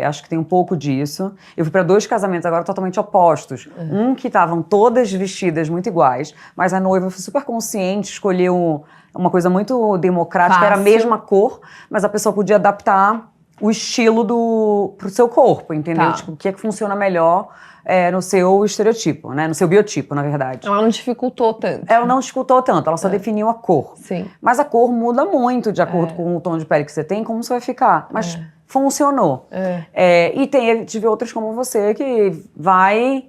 Acho que tem um pouco disso. Eu fui para 2 casamentos agora totalmente opostos. Um que estavam todas vestidas muito iguais, mas a noiva foi super consciente, escolheu uma coisa muito democrática, era a mesma cor, mas a pessoa podia adaptar o estilo pro seu corpo, entendeu? Tá. Tipo, o que é que funciona melhor no seu estereotipo, né? No seu biotipo, na verdade. Ela não dificultou tanto. Ela não dificultou tanto, ela só definiu a cor. Sim. Mas a cor muda muito de acordo com o tom de pele que você tem, como você vai ficar. Mas funcionou. E tive outras como você que vai...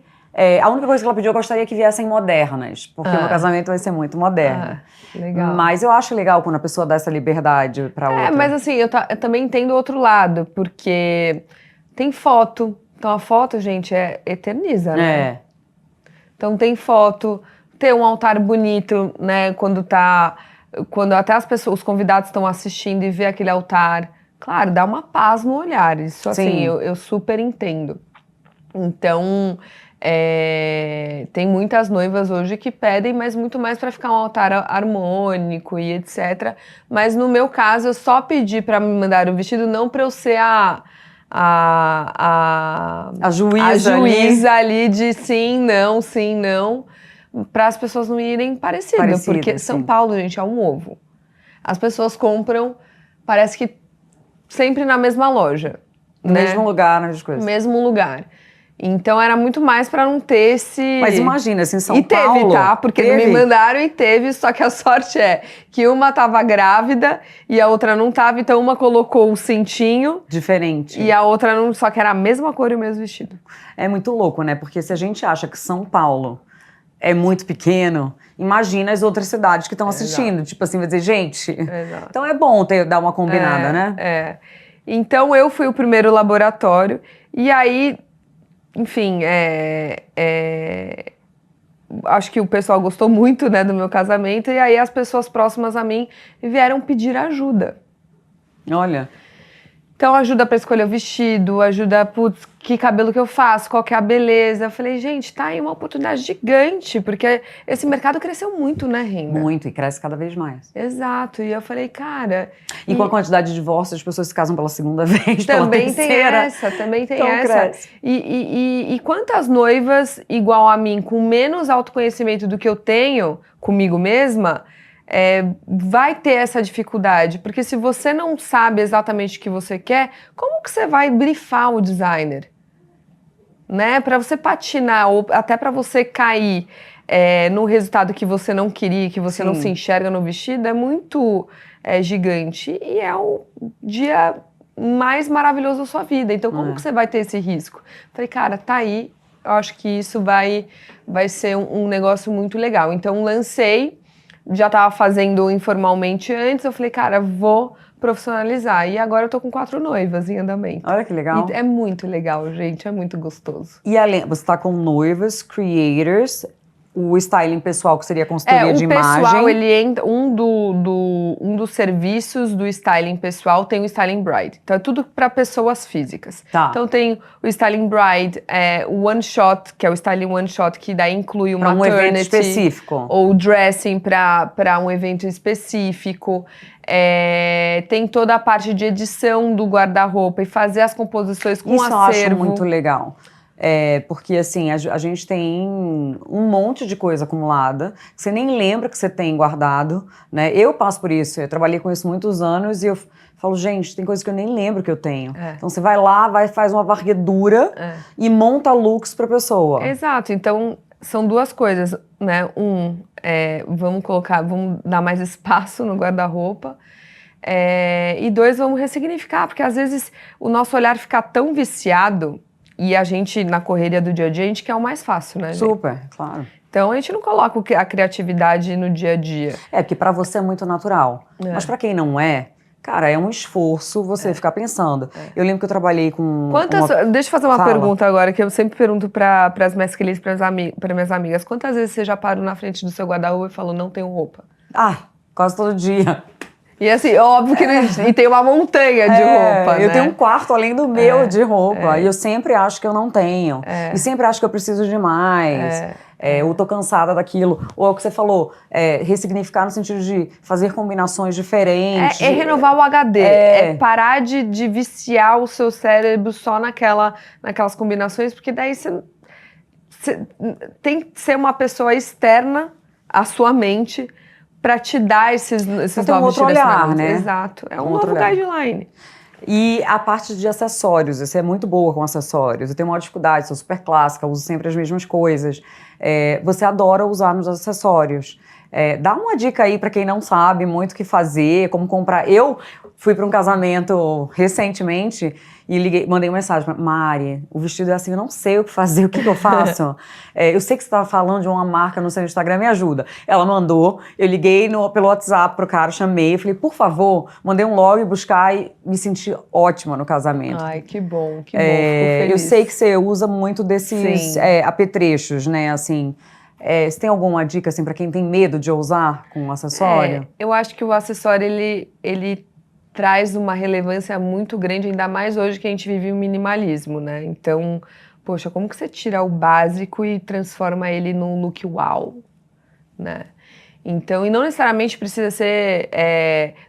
a única coisa que ela pediu, eu gostaria que viessem modernas, porque o meu casamento vai ser muito moderno. Legal. Mas eu acho legal quando a pessoa dá essa liberdade pra outra. Mas assim, eu também entendo o outro lado, porque tem foto. Então a foto, gente, eterniza, né? Então tem foto, ter um altar bonito, né? Quando até os convidados estão assistindo e vê aquele altar. Claro, dá uma paz no olhar. Isso, assim, eu super entendo. Então, tem muitas noivas hoje que pedem, mas muito mais para ficar um altar harmônico e etc. Mas no meu caso, eu só pedi para me mandar o vestido, não para eu ser a juíza ali de sim, não, para as pessoas não irem parecido, porque São Paulo, gente, é um ovo. As pessoas compram, parece que sempre na mesma loja. No mesmo lugar, nas coisas. Mesmo lugar. Então era muito mais para não ter esse... Mas imagina, assim, em São Paulo... E teve, tá? Porque me mandaram e teve, só que a sorte é que uma tava grávida e a outra não tava, então uma colocou um cintinho... Diferente. E a outra não, só que era a mesma cor e o mesmo vestido. É muito louco, né? Porque se a gente acha que São Paulo é muito pequeno, imagina as outras cidades que estão assistindo. Exato. Tipo assim, vai dizer, gente... Exato. Então é bom dar uma combinada, né? É. Então eu fui o primeiro laboratório e aí... Enfim, acho que o pessoal gostou muito, né, do meu casamento, e aí as pessoas próximas a mim vieram pedir ajuda. Olha. Então, ajuda para escolher o vestido, ajuda, putz, que cabelo que eu faço, qual que é a beleza. Eu falei, gente, tá aí uma oportunidade gigante, porque esse mercado cresceu muito, né, Renda? Muito, e cresce cada vez mais. Exato, e eu falei, cara... E com a quantidade de divórcios, as pessoas se casam pela segunda vez, também pela terceira. Também tem então essa. Cresce. E quantas noivas, igual a mim, com menos autoconhecimento do que eu tenho comigo mesma... vai ter essa dificuldade, porque se você não sabe exatamente o que você quer, como que você vai brifar o designer? Né? Para você patinar ou até para você cair no resultado que você não queria, que você não se enxerga no vestido, é muito gigante e é o dia mais maravilhoso da sua vida. Então, como que você vai ter esse risco? Falei, cara, tá aí, eu acho que isso vai ser um negócio muito legal. Então, lancei. Já estava fazendo informalmente antes, eu falei, cara, vou profissionalizar. E agora eu tô com 4 noivas em andamento. Olha que legal. E é muito legal, gente, é muito gostoso. E além, você tá com noivas, creators, o styling pessoal, que seria a consultoria de imagem. O pessoal, ele entra, um dos serviços do styling pessoal tem o Styling Bride. Então é tudo para pessoas físicas. Tá. Então tem o Styling Bride, o One Shot, que é o Styling One Shot, que daí inclui uma um evento específico. Ou dressing para um evento específico. Tem toda a parte de edição do guarda-roupa e fazer as composições com Isso acervo. Eu acho muito legal. Porque assim, a gente tem um monte de coisa acumulada, que você nem lembra que você tem guardado, né? Eu passo por isso, eu trabalhei com isso muitos anos e eu falo, gente, tem coisas que eu nem lembro que eu tenho. Então você vai lá, faz uma varredura e monta looks pra pessoa. Exato, então são duas coisas, né? Vamos dar mais espaço no guarda-roupa. E 2, vamos ressignificar, porque às vezes o nosso olhar fica tão viciado. E a gente, na correria do dia a dia, a gente quer o mais fácil, né, gente? Super, claro. Então, a gente não coloca a criatividade no dia a dia. Porque pra você é muito natural. Mas pra quem não é, cara, é um esforço você ficar pensando. Eu lembro que eu trabalhei com... Deixa eu fazer uma pergunta agora, que eu sempre pergunto para as masculinas, para minhas amigas. Quantas vezes você já parou na frente do seu guarda-roupa e falou, não tenho roupa? Quase todo dia. E assim, óbvio que e tem uma montanha de roupa, Eu né? tenho um quarto além do meu de roupa. E eu sempre acho que eu não tenho. E sempre acho que eu preciso de mais. Ou tô cansada daquilo. Ou é o que você falou, ressignificar no sentido de fazer combinações diferentes. Renovar o HD. Parar de viciar o seu cérebro só naquelas combinações, porque daí você tem que ser uma pessoa externa à sua mente para te dar esses novos outro olhar, né? Exato. É um novo guideline. E a parte de acessórios, você é muito boa com acessórios. Eu tenho uma dificuldade, sou super clássica, uso sempre as mesmas coisas. Você adora usar nos acessórios. Dá uma dica aí para quem não sabe muito o que fazer, como comprar. Eu fui para um casamento recentemente e mandei uma mensagem para Mari, o vestido é assim, eu não sei o que fazer, o que eu faço? Eu sei que você estava falando de uma marca no seu Instagram, me ajuda. Ela mandou, eu liguei pelo WhatsApp pro cara, chamei, falei, por favor, mandei um log buscar e me senti ótima no casamento. Ai, que bom, fico feliz. Eu sei que você usa muito desses apetrechos, né, assim... você tem alguma dica, assim, para quem tem medo de ousar com um acessório? Eu acho que o acessório, ele traz uma relevância muito grande, ainda mais hoje que a gente vive o minimalismo, né? Então, poxa, como que você tira o básico e transforma ele num look uau, né? Então, e não necessariamente precisa ser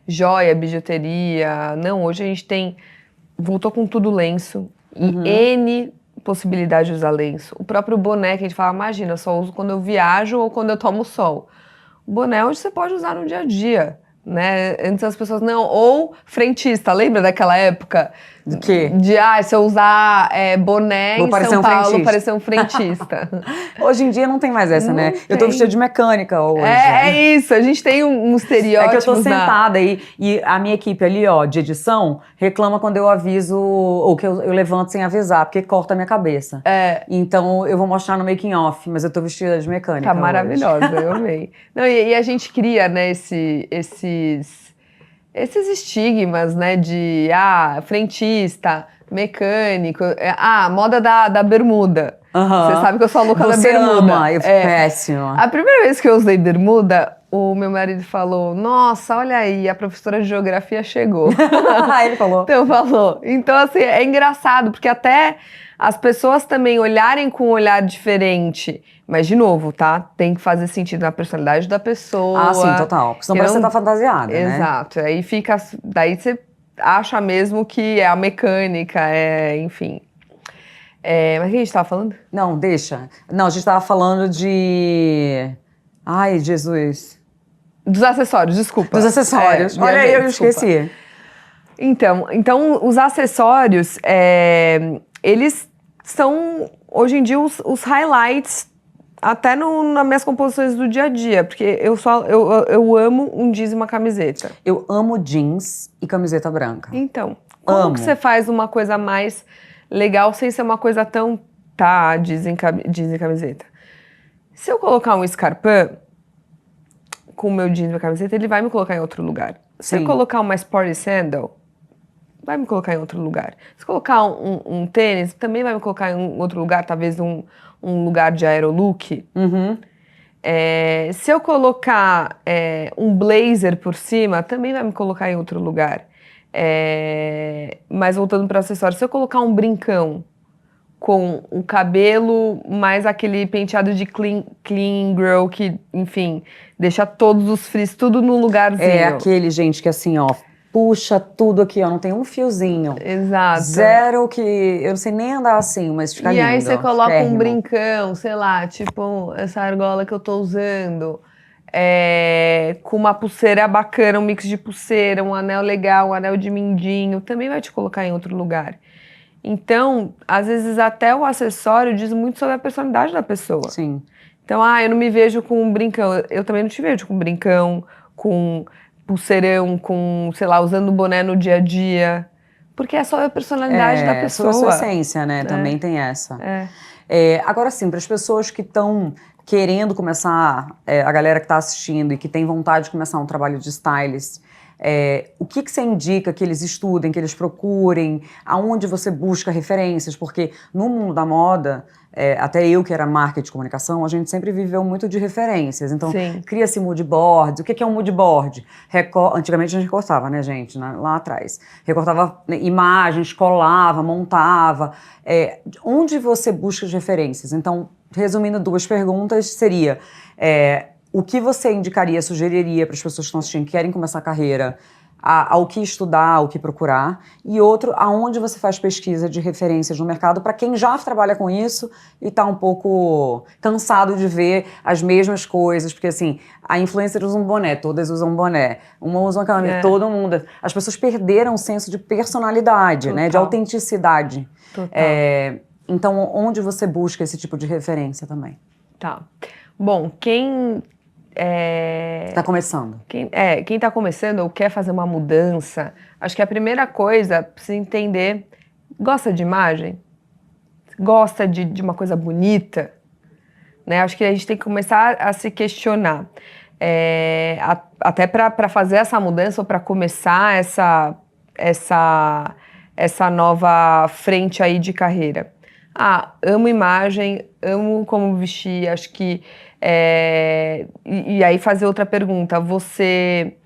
joia, bijuteria, não. Hoje a gente voltou com tudo lenço e N possibilidade de usar lenço. O próprio boné que a gente fala, imagina, eu só uso quando eu viajo ou quando eu tomo sol. O boné hoje você pode usar no dia a dia, né? Antes as pessoas, não, ou frentista, lembra daquela época? Do quê? Se eu usar boné Vou em parecer São um Paulo, frentista. parecer um frentista. Hoje em dia não tem mais essa, Não né? Eu tô tem. vestida de mecânica hoje. É isso, a gente tem um É que eu tô estereótipo sentada aí e a minha equipe ali, ó, de edição, reclama quando eu aviso ou que eu levanto sem avisar, porque corta a minha cabeça. Então eu vou mostrar no making off, mas eu tô vestida de mecânica Tá hoje. maravilhosa, eu amei. Não, e a gente cria, né, esses estigmas, né, de frentista, mecânico, moda da bermuda. Você sabe que eu sou a louca da Você bermuda. ama, péssima. A primeira vez que eu usei bermuda, o meu marido falou: Nossa, olha aí, a professora de geografia chegou. Ele falou. Então falou. Então, assim, é engraçado, porque até as pessoas também olharem com um olhar diferente. Mas, de novo, tá? Tem que fazer sentido na personalidade da pessoa. Ah, sim, total. Porque senão parece que você tá fantasiada, né? Exato. Aí fica. Daí você acha mesmo que é a mecânica, enfim. Mas o que a gente tava falando? Não, deixa. Não, a gente tava falando de... Ai, Jesus. Dos acessórios, desculpa. Dos acessórios. Olha aí, eu esqueci. Então, os acessórios, eles são, hoje em dia, os highlights, até nas minhas composições do dia a dia, porque eu amo um jeans e uma camiseta. Eu amo jeans e camiseta branca. Então, como que você faz uma coisa mais legal sem ser uma coisa tão, jeans e camiseta? Se eu colocar um escarpin com o meu jeans e minha camiseta, ele vai me colocar em outro lugar. Se eu colocar uma sporty sandal, vai me colocar em outro lugar. Se colocar um tênis, também vai me colocar em outro lugar, talvez um lugar de aerolook. Se eu colocar um blazer por cima, também vai me colocar em outro lugar. Mas voltando para o acessório, se eu colocar um brincão com o cabelo mais aquele penteado de clean girl que, enfim, deixa todos os frizz tudo no lugarzinho. É aquele, gente, que assim, ó, puxa tudo aqui, ó, não tem um fiozinho. Exato. Zero que... Eu não sei nem andar assim, mas fica lindo. E aí você coloca um brincão, sei lá, tipo essa argola que eu tô usando, com uma pulseira bacana, um mix de pulseira, um anel legal, um anel de mindinho, também vai te colocar em outro lugar. Então, às vezes até o acessório diz muito sobre a personalidade da pessoa. Sim. Então, eu não me vejo com um brincão. Eu também não te vejo com brincão, com pulseirão, com, sei lá, usando boné no dia a dia. Porque é só a personalidade da pessoa. Sobre a sua essência, né? Também tem essa. Agora sim, para as pessoas que estão querendo começar, a galera que está assistindo e que tem vontade de começar um trabalho de stylist, o que você indica que eles estudem, que eles procurem, aonde você busca referências? Porque no mundo da moda, até eu que era marketing de comunicação, a gente sempre viveu muito de referências. Então, cria-se mood boards. O que é um mood board? Antigamente a gente recortava, né, gente? Lá atrás. Recortava imagens, colava, montava. Onde você busca as referências? Então, resumindo 2 perguntas, seria... o que você indicaria, sugeriria para as pessoas que estão assistindo, que querem começar a carreira, ao que estudar, ao que procurar? E outro, aonde você faz pesquisa de referências no mercado para quem já trabalha com isso e está um pouco cansado de ver as mesmas coisas, porque assim, a influencer usa um boné, todas usam um boné, uma usa uma câmera, todo mundo... As pessoas perderam o senso de personalidade, né, de autenticidade. Então, onde você busca esse tipo de referência também? Tá. Bom, quem Está começando. Quem está começando ou quer fazer uma mudança, acho que a primeira coisa precisa entender, gosta de imagem? Gosta de uma coisa bonita? Né? Acho que a gente tem que começar a se questionar. Até para fazer essa mudança ou para começar essa nova frente aí de carreira. Amo imagem, amo como vestir, acho que... E aí fazer outra pergunta, você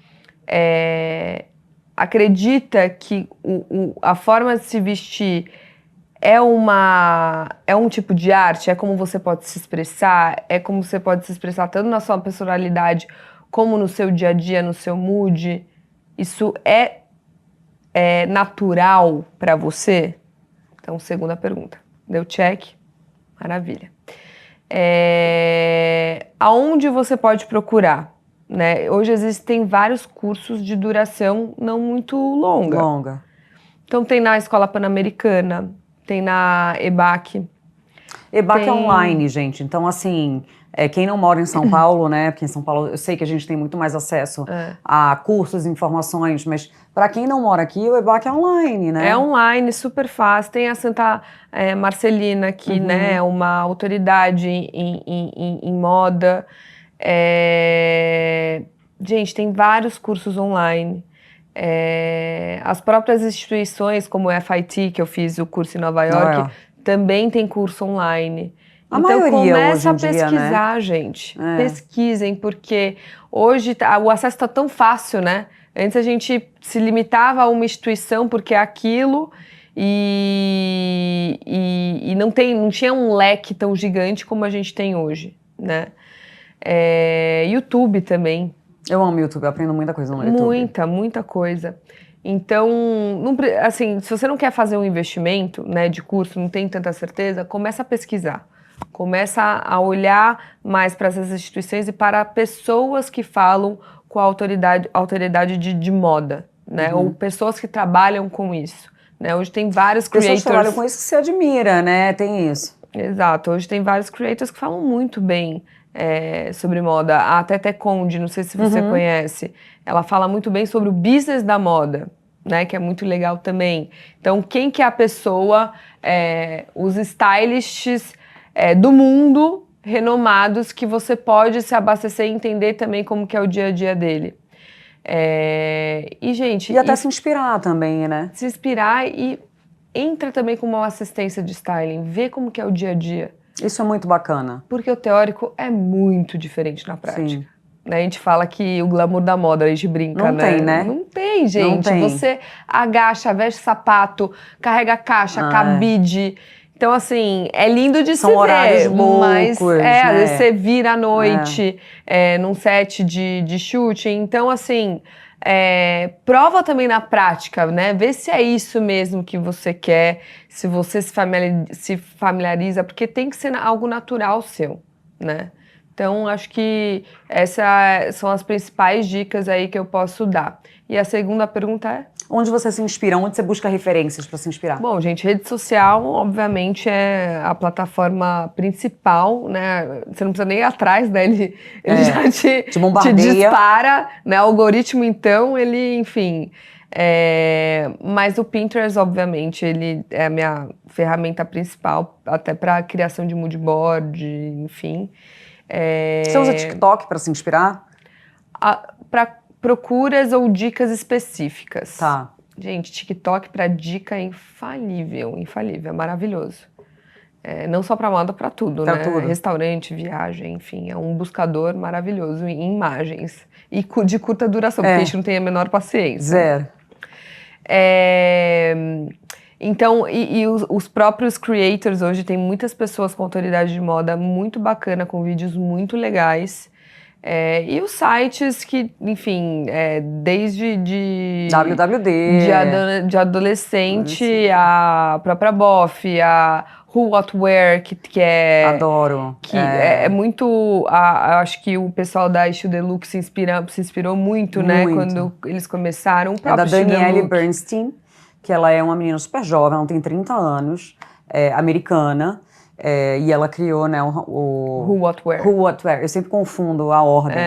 acredita que a forma de se vestir é um tipo de arte? É como você pode se expressar? É como você pode se expressar tanto na sua personalidade como no seu dia a dia, no seu mood? Isso é natural para você? Então, segunda pergunta. Deu check? Maravilha. Aonde você pode procurar? Né? Hoje existem vários cursos de duração não muito longa. Então tem na Escola Pan-Americana, tem na EBAC. EBAC Tem- é online, gente. Então, assim, quem não mora em São Paulo, né? Porque em São Paulo eu sei que a gente tem muito mais acesso a cursos, informações, mas para quem não mora aqui, o EBAC é online, né? É online, super fácil. Tem a Santa Marcelina, que né, é uma autoridade em moda. Gente, tem vários cursos online. As próprias instituições, como o FIT, que eu fiz o curso em Nova York, também tem curso online. A Então maioria começa a hoje em dia, pesquisar, gente. Pesquisem, porque hoje o acesso está tão fácil, né? Antes a gente se limitava a uma instituição porque é aquilo e não tinha um leque tão gigante como a gente tem hoje, né? YouTube também. Eu amo o YouTube, eu aprendo muita coisa no YouTube. Muita coisa. Então, assim, se você não quer fazer um investimento, né, de curso, não tem tanta certeza, começa a pesquisar. Começa a olhar mais para essas instituições e para pessoas que falam com a autoridade de moda, né? Ou pessoas que trabalham com isso, né? Hoje tem vários creators... Pessoas que trabalham com isso que você admira, né? Tem isso. Exato. Hoje tem vários creators que falam muito bem sobre moda. A Tete Conde, não sei se você conhece, ela fala muito bem sobre o business da moda, né? Que é muito legal também. Então, quem que é a pessoa, os stylists do mundo renomados que você pode se abastecer e entender também como que é o dia a dia dele. Gente... E até se inspirar também, né? Se inspirar e entra também com uma assistência de styling, vê como que é o dia a dia. Isso é muito bacana. Porque o teórico é muito diferente na prática. Sim. Né? A gente fala que o glamour da moda, a gente brinca, Não tem, né? Não tem, gente. Não tem. Você agacha, veste sapato, carrega caixa, cabide. Então, assim, é lindo de São se horários ver, loucos, mas né? às vezes você vira à noite num set de shooting. Então, assim, prova também na prática, né? Vê se é isso mesmo que você quer, se você se familiariza, porque tem que ser algo natural seu, né? Então, acho que essas são as principais dicas aí que eu posso dar. E a segunda pergunta é? Onde você se inspira? Onde você busca referências para se inspirar? Bom, gente, rede social, obviamente, é a plataforma principal, né? Você não precisa nem ir atrás, né? Ele já te bombardeia. Te dispara, né? O algoritmo, então, ele, enfim... Mas o Pinterest, obviamente, ele é a minha ferramenta principal, até para criação de mood board, enfim. Você usa TikTok para se inspirar? Para procuras ou dicas específicas. Tá. Gente, TikTok para dica é infalível, é maravilhoso. Não só para moda, para tudo, pra né? tudo. Restaurante, viagem, enfim, é um buscador maravilhoso em imagens. E de curta duração, porque a gente não tem a menor paciência. Zero. Então, os próprios creators hoje, tem muitas pessoas com autoridade de moda muito bacana, com vídeos muito legais. E os sites que, enfim, desde WWD. de adolescente, a própria Boff, a Who What Wear, que é... Adoro. Que é muito... acho que o pessoal da Estilo Deluxe se inspirou muito, né? Quando eles começaram. O próprio da Danielle Deluxe. Bernstein, que ela é uma menina super jovem, ela tem 30 anos, americana, e ela criou, né, o Who What Wear. Who What Wear. Eu sempre confundo a ordem.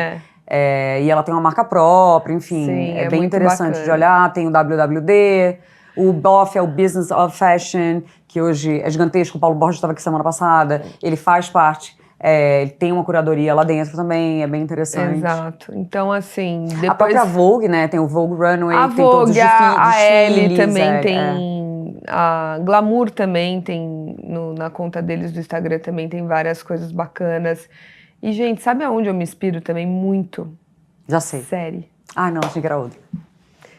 E ela tem uma marca própria, enfim. Sim, é bem muito interessante bacana. de olhar. Tem o WWD, o BOF é o Business of Fashion, que hoje é gigantesco. O Paulo Borges estava aqui semana passada. Ele faz parte, ele tem uma curadoria lá dentro também, é bem interessante. Exato. Então, assim, depois... A própria Vogue, né, tem o Vogue Runway, A que tem todos os Vogue, a Elle desfiles, também tem... A Glamour também tem, na conta deles do Instagram também tem várias coisas bacanas. E, gente, sabe aonde eu me inspiro também muito? Já sei. Série. Ah, não, achei que era outra.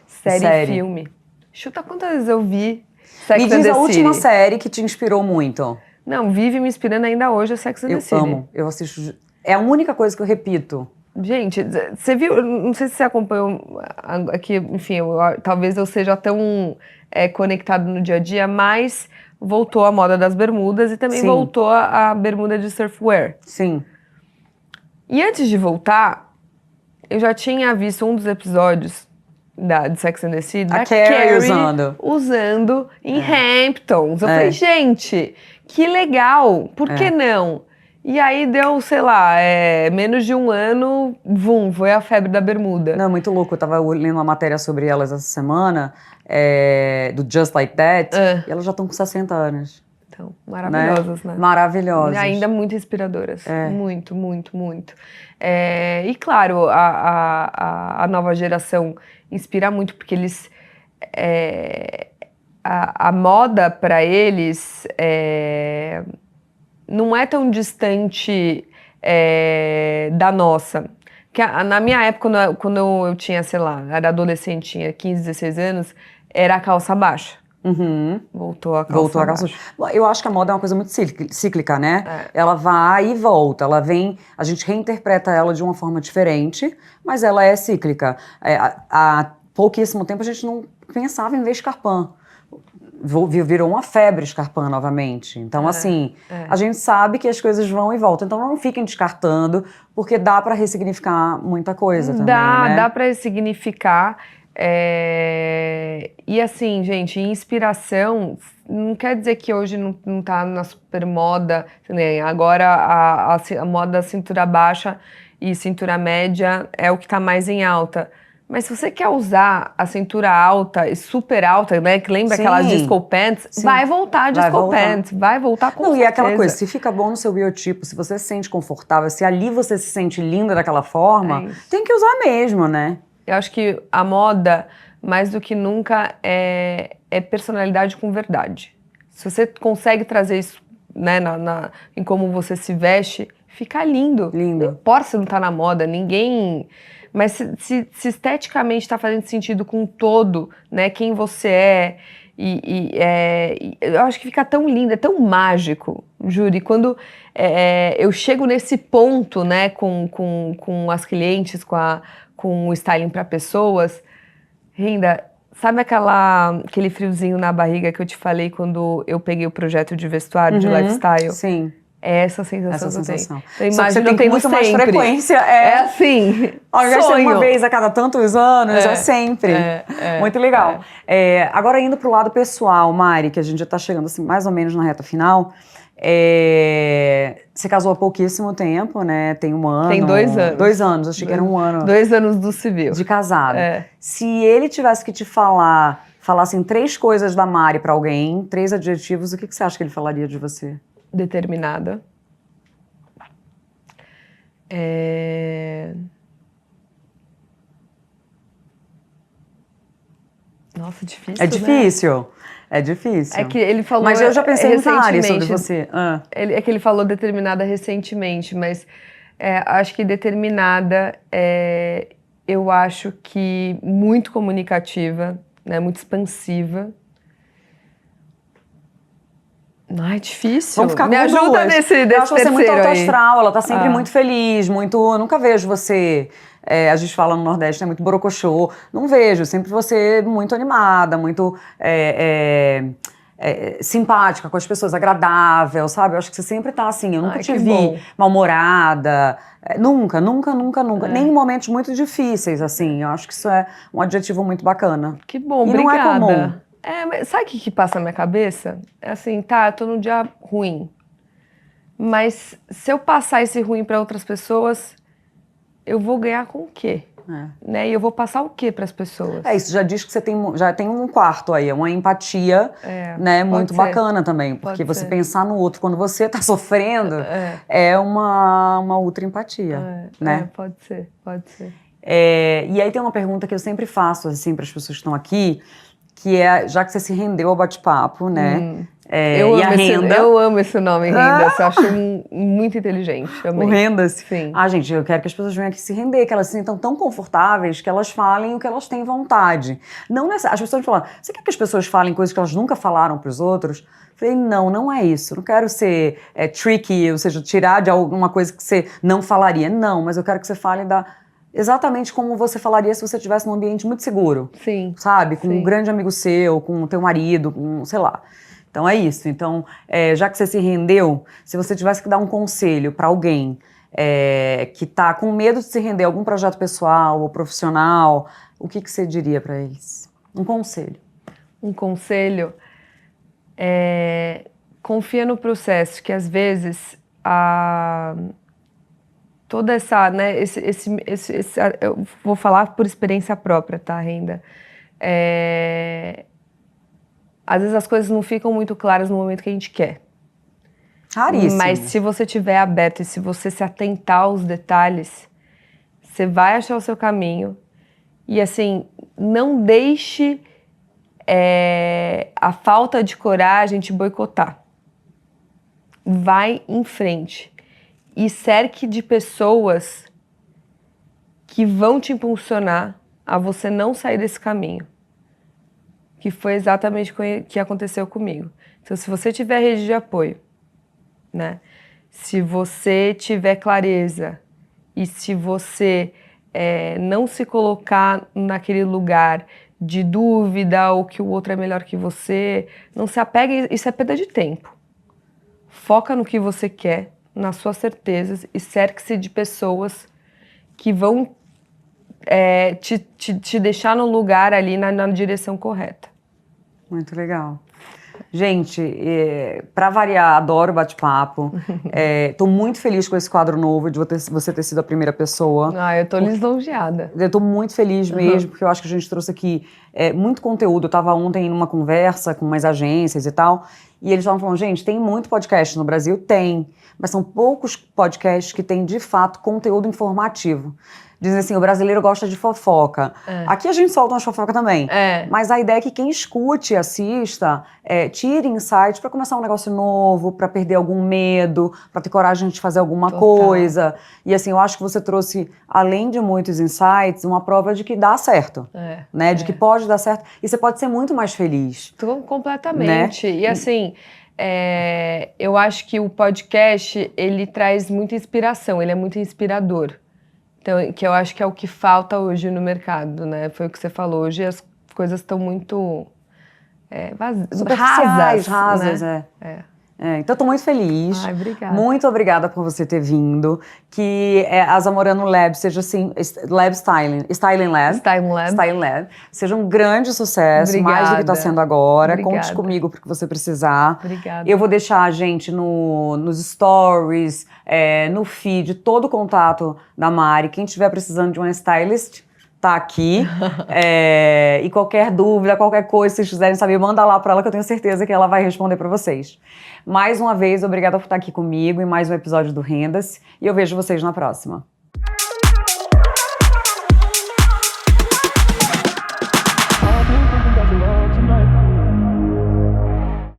Série e filme. Chuta quantas vezes eu vi Sex Me and diz the a última City. série que te inspirou muito. Não, vive me inspirando ainda hoje a Sex and the City. Eu amo, eu assisto... É a única coisa que eu repito. Gente, você viu, não sei se você acompanhou aqui, enfim, talvez eu seja tão conectado no dia a dia, mas voltou a moda das bermudas e também voltou a bermuda de surfwear. Sim. E antes de voltar, eu já tinha visto um dos episódios de Sex and the City, A da Carrie usando. em Hamptons. Eu falei, gente, que legal, por que não? E aí deu, sei lá, menos de um ano, foi a febre da bermuda. Não, é muito louco. Eu tava lendo uma matéria sobre elas essa semana, do Just Like That, e elas já estão com 60 anos. Então, maravilhosas, né? Maravilhosas. Ainda muito inspiradoras. Muito, muito, muito. E claro, a nova geração inspira muito, porque eles... a moda para eles não é tão distante da nossa. Que na minha época, quando eu tinha, sei lá, era adolescente, tinha 15, 16 anos, era a calça baixa. Voltou a calça baixa. Eu acho que a moda é uma coisa muito cíclica, né? Ela vai e volta, ela vem, a gente reinterpreta ela de uma forma diferente, mas ela é cíclica. Há pouquíssimo tempo a gente não pensava em ver escarpin. Virou uma febre escarpin novamente. Então, assim, a gente sabe que as coisas vão e voltam. Então, não fiquem descartando, porque dá para ressignificar muita coisa também, né? Dá para ressignificar. E assim, gente, inspiração não quer dizer que hoje não tá na super moda. Agora a moda cintura baixa e cintura média é o que tá mais em alta. Mas se você quer usar a cintura alta e super alta, né? Que lembra aquelas disco pants, vai voltar a disco pants, vai voltar com certeza. E aquela coisa, se fica bom no seu biotipo, se você se sente confortável, se ali você se sente linda daquela forma, tem que usar mesmo, né? Eu acho que a moda, mais do que nunca, é personalidade com verdade. Se você consegue trazer isso, né, em como você se veste, fica lindo. Lindo. Não importa se não tá na moda, ninguém... Mas se esteticamente está fazendo sentido com o todo, né, quem você é, eu acho que fica tão lindo, é tão mágico, juro. E quando eu chego nesse ponto, né, com as clientes, com o styling para pessoas, Rinda, sabe aquele friozinho na barriga que eu te falei quando eu peguei o projeto de vestuário, de lifestyle? Sim. É essa sensação que eu tenho. Então, só que você tem muito mais frequência. É assim, ao invés de ser uma vez a cada tantos anos, é sempre. Muito legal. Agora, indo pro lado pessoal, Mari, que a gente já tá chegando assim, mais ou menos na reta final. Você casou há pouquíssimo tempo, né? Tem um ano. Tem 2 anos. 2 anos, achei que era um ano. 2 anos do civil. De casado. Se ele tivesse que te falasse 3 coisas da Mari pra alguém, 3 adjetivos, o que você acha que ele falaria de você? Determinada. Nossa, difícil, É difícil, né? É difícil. É que ele falou. Mas eu já pensei em várias sobre você. É que ele falou determinada recentemente, mas acho que determinada eu acho que muito comunicativa, né, muito expansiva. Não, é difícil. Vamos ficar Me com ajuda duas. nesse Eu acho você muito terceiro aí. autoastral, ela tá sempre muito feliz, muito... Eu nunca vejo você... a gente fala no Nordeste, é muito borocochô. Não vejo, sempre você muito animada, muito simpática com as pessoas, agradável, sabe? Eu acho que você sempre tá assim, eu nunca te vi mal-humorada. Nunca. Nem em momentos muito difíceis, assim. Eu acho que isso é um adjetivo muito bacana. Que bom, e obrigada. Não é comum. Mas sabe o que passa na minha cabeça? É assim, tá, eu tô num dia ruim. Mas se eu passar esse ruim para outras pessoas, eu vou ganhar com o quê? Né? E eu vou passar o quê para as pessoas? Isso já diz que você já tem um quarto aí, uma empatia, né, muito bacana também. Porque você pensar no outro quando você tá sofrendo é uma ultra empatia, né? Pode ser. E aí tem uma pergunta que eu sempre faço, assim, para as pessoas que estão aqui, que é, já que você se rendeu ao bate-papo, né? Eu amo esse nome, Renda. Eu acho muito inteligente. Amei. O Renda-se? Sim. Gente, eu quero que as pessoas venham aqui se render, que elas se sintam tão confortáveis que elas falem o que elas têm vontade. As pessoas falam, você quer que as pessoas falem coisas que elas nunca falaram para os outros? Eu falei, não é isso. Não quero ser tricky, ou seja, tirar de alguma coisa que você não falaria. Não, mas eu quero que você fale exatamente como você falaria se você estivesse num ambiente muito seguro. Sim. Sabe? Com um grande amigo seu, com o teu marido, com, sei lá. Então é isso. Então, já que você se rendeu, se você tivesse que dar um conselho para alguém que está com medo de se render a algum projeto pessoal ou profissional, o que você diria para eles? Um conselho. Um conselho confia no processo, que às vezes toda essa, né, eu vou falar por experiência própria, tá, Renda? Às vezes as coisas não ficam muito claras no momento que a gente quer. Raríssimo. Mas se você estiver aberto e se você se atentar aos detalhes, você vai achar o seu caminho. E assim, não deixe a falta de coragem te boicotar. Vai em frente. E cerque de pessoas que vão te impulsionar a você não sair desse caminho. Que foi exatamente o que aconteceu comigo. Então, se você tiver rede de apoio, né? Se você tiver clareza e se você não se colocar naquele lugar de dúvida ou que o outro é melhor que você, não se apegue, isso é perda de tempo. Foca no que você quer, nas suas certezas e cerque-se de pessoas que vão te deixar no lugar ali na direção correta. Muito legal. Gente, para variar, adoro bate-papo. Tô muito feliz com esse quadro novo, de você ter sido a primeira pessoa. Eu tô lisonjeada. Eu tô muito feliz mesmo, porque eu acho que a gente trouxe aqui muito conteúdo. Eu tava ontem numa conversa com umas agências e tal, e eles estavam falando, gente, tem muito podcast no Brasil? Tem, mas são poucos podcasts que têm, de fato, conteúdo informativo. Dizem assim, o brasileiro gosta de fofoca. Aqui a gente solta umas fofocas também. Mas a ideia é que quem escute e assista, tire insights para começar um negócio novo, para perder algum medo, para ter coragem de fazer alguma coisa. E assim, eu acho que você trouxe, além de muitos insights, uma prova de que dá certo. Né? De que pode dar certo. E você pode ser muito mais feliz. Completamente. Né? E assim, eu acho que o podcast, ele traz muita inspiração, ele é muito inspirador. Então, que eu acho que é o que falta hoje no mercado, né? Foi o que você falou. Hoje as coisas estão muito rasas, né? Então, estou muito feliz. Ai, obrigada. Muito obrigada por você ter vindo. Que a Zamorano Lab seja assim, Styling Lab, seja um grande sucesso, mais do que está sendo agora. Conte comigo para o que você precisar. Obrigada. Eu vou deixar, gente, nos stories, no feed, todo o contato da Mari. Quem estiver precisando de uma stylist, tá aqui. E qualquer dúvida, qualquer coisa, se vocês quiserem saber, manda lá para ela que eu tenho certeza que ela vai responder para vocês. Mais uma vez, obrigada por estar aqui comigo em mais um episódio do Rendas e eu vejo vocês na próxima.